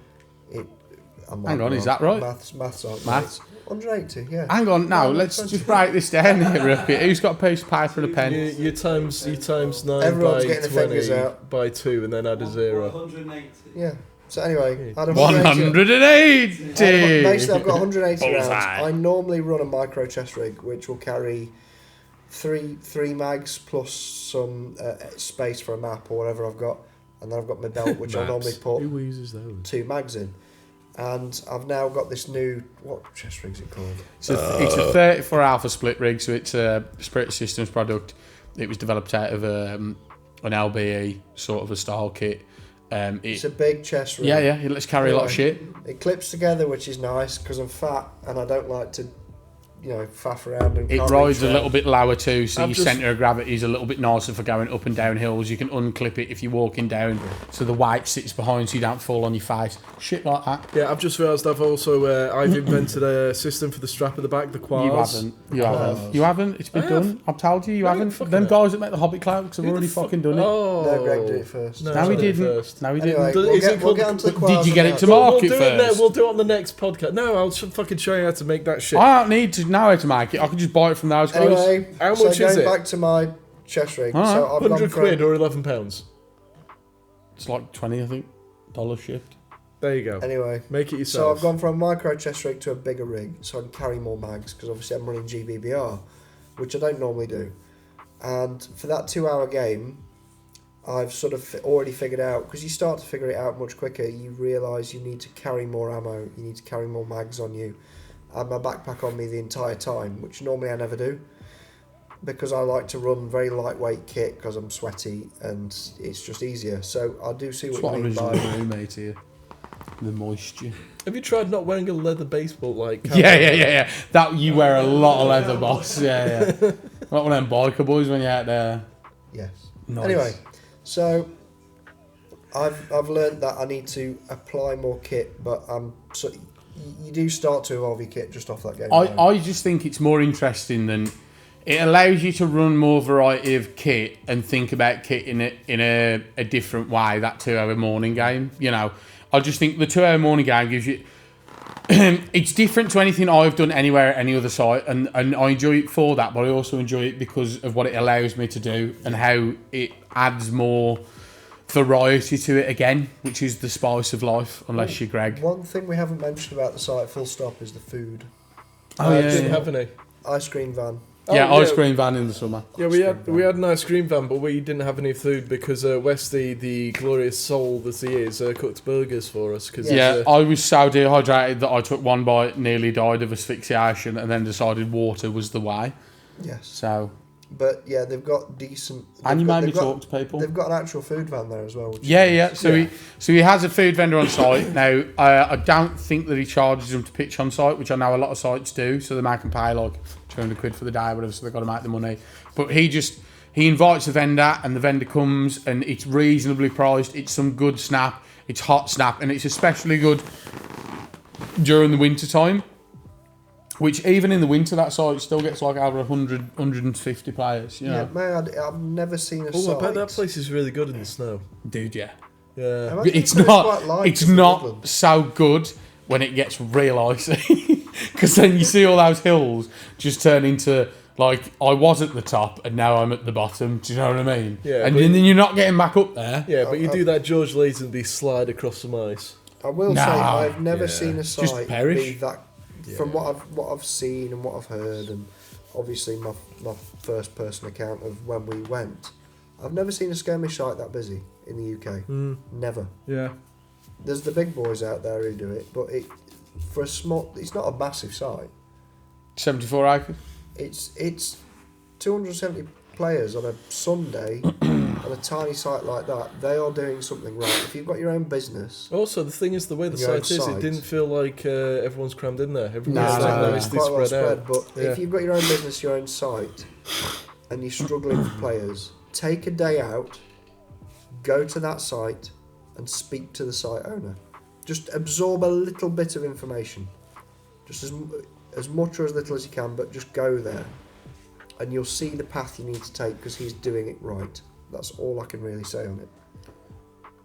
Hang on, is that right? Maths aren't Maths? right. 180, yeah. Hang on, now let's just break this down here real quick. Who's got a piece of paper and a pen? You times 9 Everyone's by getting their fingers 20 out. by 2 and then add a 0. 180. Yeah. So anyway, I had 180. Basically, I've got 180 rounds. Bullseye. I normally run a micro chest rig, which will carry three mags plus some space for a map or whatever I've got, and then I've got my belt, which I normally put Who uses those? 2 mags in. And I've now got this new, what chest rig's it called? It's a 34 alpha split rig, so it's a Spirit Systems product. It was developed out of an LBE sort of a style kit. It's a big chest rig. Yeah, let's carry a lot of shit. It clips together, which is nice because I'm fat and I don't like to, faff around. And It can't rides reach a little bit lower too, so I've your just- centre of gravity is a little bit nicer for going up and down hills. You can unclip it if you're walking down, so the weight sits behind so you don't fall on your face. Shit like that. Yeah, I've just realised I've also I've invented a system for the strap at the back, the quads. You haven't. It's been done. I've told you, you No, haven't. fucking Them hell. guys that make the Hobbit cloaks have already fucking done it. Oh. No, Greg did it first. No, he I did it didn't. first. No, he Anyway, didn't. we'll get onto the quads. Did you get it to now. market we'll do it first? we'll do it on the next podcast. No, I'll fucking show you how to make that shit. I don't need to know how to make it. I can just buy it from those guys. Anyway, How much so is going it? back to my chest rig. Alright. So I've gone 100 from, quid or £11. It's like 20, I think, dollars shipped. There you go. Anyway, Make it so yourself. I've gone from a micro chest rig to a bigger rig, so I can carry more mags because obviously I'm running GBBR, which I don't normally do. And for that 2-hour game, I've sort of already figured out, because you start to figure it out much quicker. You realise you need to carry more ammo, you need to carry more mags on you. I had my backpack on me the entire time, which normally I never do, because I like to run very lightweight kit because I'm sweaty and it's just easier. So I do see That's what what you I'm mean by. originally roommate here. The moisture. Have you tried not wearing a leather baseball like? Yeah. That you wear a lot of leather, boss. Yeah. Like one of them biker boys when you're out there. Yes. Nice. Anyway, so I've learned that I need to apply more kit, but you do start to evolve your kit just off that game. I just think it's more interesting than it allows you to run more variety of kit and think about kit in a different way. That 2-hour morning game, I just think the 2-hour morning game gives you. It's different to anything I've done anywhere at any other site, and I enjoy it for that, but I also enjoy it because of what it allows me to do and how it adds more variety to it again, which is the spice of life, unless you're Greg. One thing we haven't mentioned about the site, full stop, is the food. Oh, Didn't have any. Ice cream van. Ice cream van in the summer. Yeah, we had an ice cream van, but we didn't have any food because Westy, the glorious soul that he is, cooked burgers for us. Cause I was so dehydrated that I took one bite, nearly died of asphyxiation, and then decided water was the way. Yes. So. But yeah, they've got decent. And you made me talk to people. They've got an actual food van there as well. Which So he has a food vendor on site now. I don't think that he charges them to pitch on site, which I know a lot of sites do. So they make them pay like 200 quid for the day, or whatever. So they've got to make the money. But he invites the vendor, and the vendor comes, and it's reasonably priced. It's some good snap. It's hot snap, and it's especially good during the winter time. Which even in the winter, that site still gets like over 100, 150 players. Yeah, man, I've never seen a Oh, site. I bet that place is really good in the snow. Dude, yeah. Yeah. It's not so good when it gets real icy, because then you see all those hills just turn into like I was at the top and now I'm at the bottom. Do you know what I mean? Yeah. And then you're not getting back up there. Yeah, but you do that George Lazenby slide across some ice. I will say I've never seen a Just site perish. be that. From what I've seen and what I've heard, and obviously my first person account of when we went, I've never seen a skirmish site that busy in the UK. Never. Yeah. there's the big boys out there who do it, but for a small, it's not a massive site. 74 acres. It's 270 players on a Sunday on a tiny site like that. They are doing something right. If you've got your own business, Also, the thing is, the way the Your own site is, site. it didn't feel like everyone's crammed in there. Everyone's No. nicely quite well spread out. But Yeah. if you've got your own business, your own site, and you're struggling for players, take a day out, go to that site, and speak to the site owner. Just absorb a little bit of information, just as much or as little as you can, but just go there, and you'll see the path you need to take because he's doing it right. That's all I can really say on it.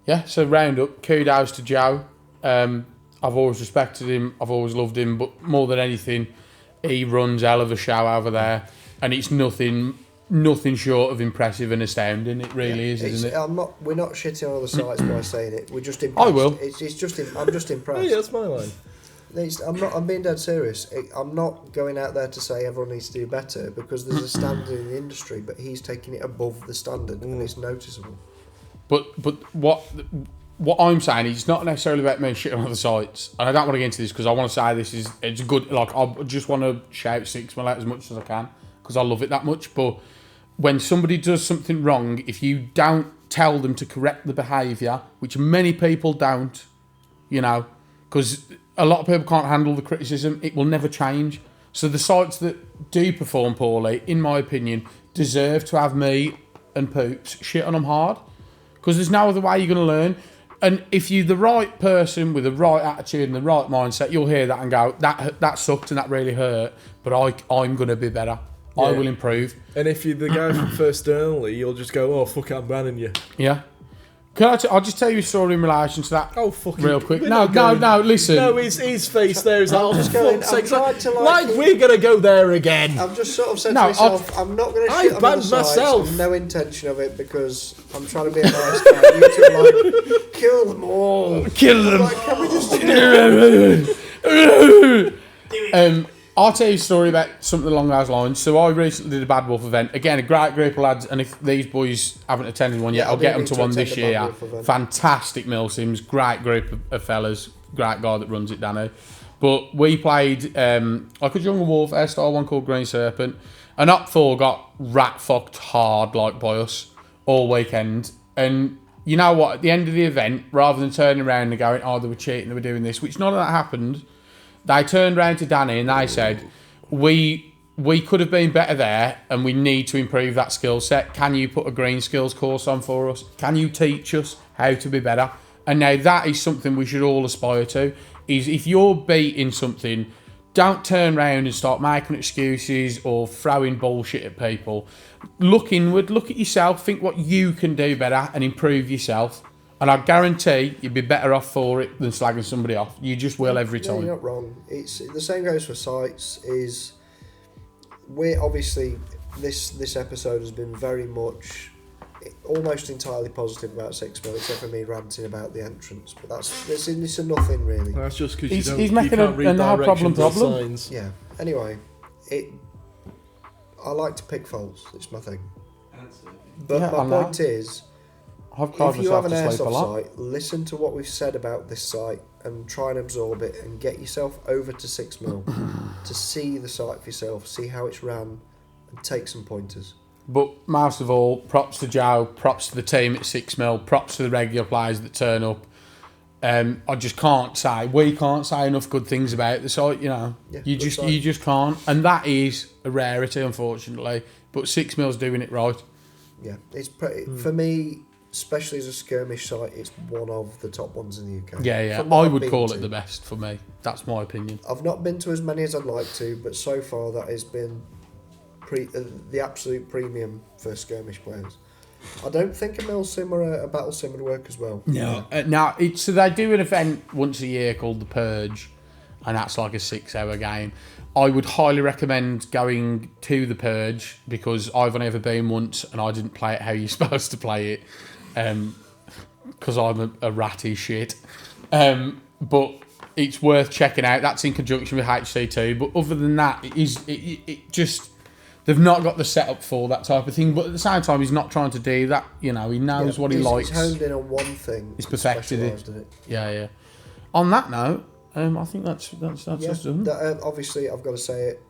Yeah, so round up, kudos to Joe. I've always respected him, I've always loved him, but more than anything, he runs hell of a show over there, and it's nothing short of impressive and astounding. It really is, isn't it? We're not shitting on other sites by saying it. We're just impressed. I will. I'm just impressed. Oh, yeah, that's my line. I'm being dead serious. I'm not going out there to say everyone needs to do better because there's a standard in the industry, but he's taking it above the standard and it's noticeable. But what I'm saying is it's not necessarily about me shitting on other sites, and I don't want to get into this because I want to say it's good. Like I just want to shout SIXMIL out as much as I can because I love it that much. But when somebody does something wrong, if you don't tell them to correct the behaviour, which many people don't, because a lot of people can't handle the criticism, it will never change. So the sites that do perform poorly, in my opinion, deserve to have me and Poops shit on them hard. Because there's no other way you're going to learn. And if you're the right person with the right attitude and the right mindset, you'll hear that and go, that sucked and that really hurt, but I'm going to be better. Yeah. I will improve. And if you're the guy from First Early, you'll just go, oh, fuck, I'm banning you. Yeah. I'll just tell you a story in relation to that. Oh, fuck real quick. No, listen. No, his face there is I'm just going. I've tried to we're going to go there again. I've just sort of said to myself, I'm not going to shit on other sites. I've no intention of it because I'm trying to be a nice guy. You two are like, kill them all. Kill them. Like, can we just I'll tell you a story about something along those lines. So I recently did a Bad Wolf event. Again, a great group of lads, and if these boys haven't attended one yet, I'll get them to one this year. Fantastic Milsims, great group of fellas, great guy that runs it, Danny. But we played like a Jungle Warfare style one called Green Serpent, and Up 4 got rat-fucked hard like by us all weekend. And you know what, at the end of the event, rather than turning around and going, oh, they were cheating, they were doing this, which none of that happened, they turned around to Danny and they said, we could have been better there and we need to improve that skill set. Can you put a green skills course on for us? Can you teach us how to be better? And now that is something we should all aspire to, is if you're beating something, don't turn around and start making excuses or throwing bullshit at people. Look inward, look at yourself, think what you can do better and improve yourself. And I guarantee you'd be better off for it than slagging somebody off. You just will every time. You're not wrong. It's the same goes for sites. We're obviously this episode has been very much almost entirely positive about SIXMIL, except for me ranting about the entrance. But it's a nothing really. That's just because he's making a no problem. Signs. Yeah. Anyway, I like to pick faults. It's my thing. But yeah, my point is, if you have an airsoft site, listen to what we've said about this site and try and absorb it and get yourself over to SIXMIL to see the site for yourself, see how it's ran, and take some pointers. But most of all, props to Joe, props to the team at SIXMIL, props to the regular players that turn up. I just can't say, we can't say enough good things about the site, Yeah, you just can't. And that is a rarity, unfortunately. But SIXMIL's doing it right. Yeah, it's for me, especially as a skirmish site, it's one of the top ones in the UK. Yeah. I would call it the best for me. That's my opinion. I've not been to as many as I'd like to, but so far that has been the absolute premium for skirmish players. I don't think a Mil Sim or a Battle Sim would work as well. No. So they do an event once a year called The Purge, and that's like a 6-hour game. I would highly recommend going to The Purge because I've only ever been once and I didn't play it how you're supposed to play it. Because I'm a ratty shit. But it's worth checking out. That's in conjunction with HC2. But other than that, it just they've not got the setup for that type of thing. But at the same time, he's not trying to do that. You know, he knows what he likes. He's honed in on one thing. He's perfected it. specialised in it. Yeah. On that note, I think that's us done. Obviously, I've got to say it,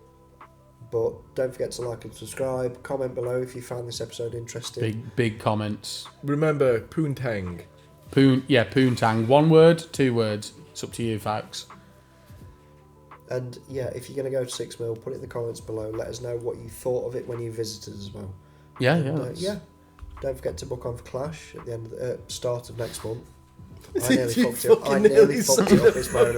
but don't forget to like and subscribe. Comment below if you found this episode interesting. Big comments. Remember, Poontang. Poontang. 1 word, 2 words. It's up to you, folks. And yeah, if you're going to go to 6mil, put it in the comments below. Let us know what you thought of it when you visited as well. Yeah. Don't forget to book on for Clash at the end of the start of next month. I Did nearly you fucked it up. I fucking nearly nearly fucked say it up this morning.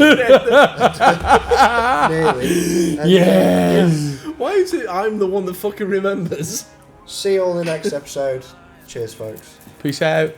Nearly. And, Yes. Why is it I'm the one that fucking remembers? See you all in the next episode. Cheers, folks. Peace out.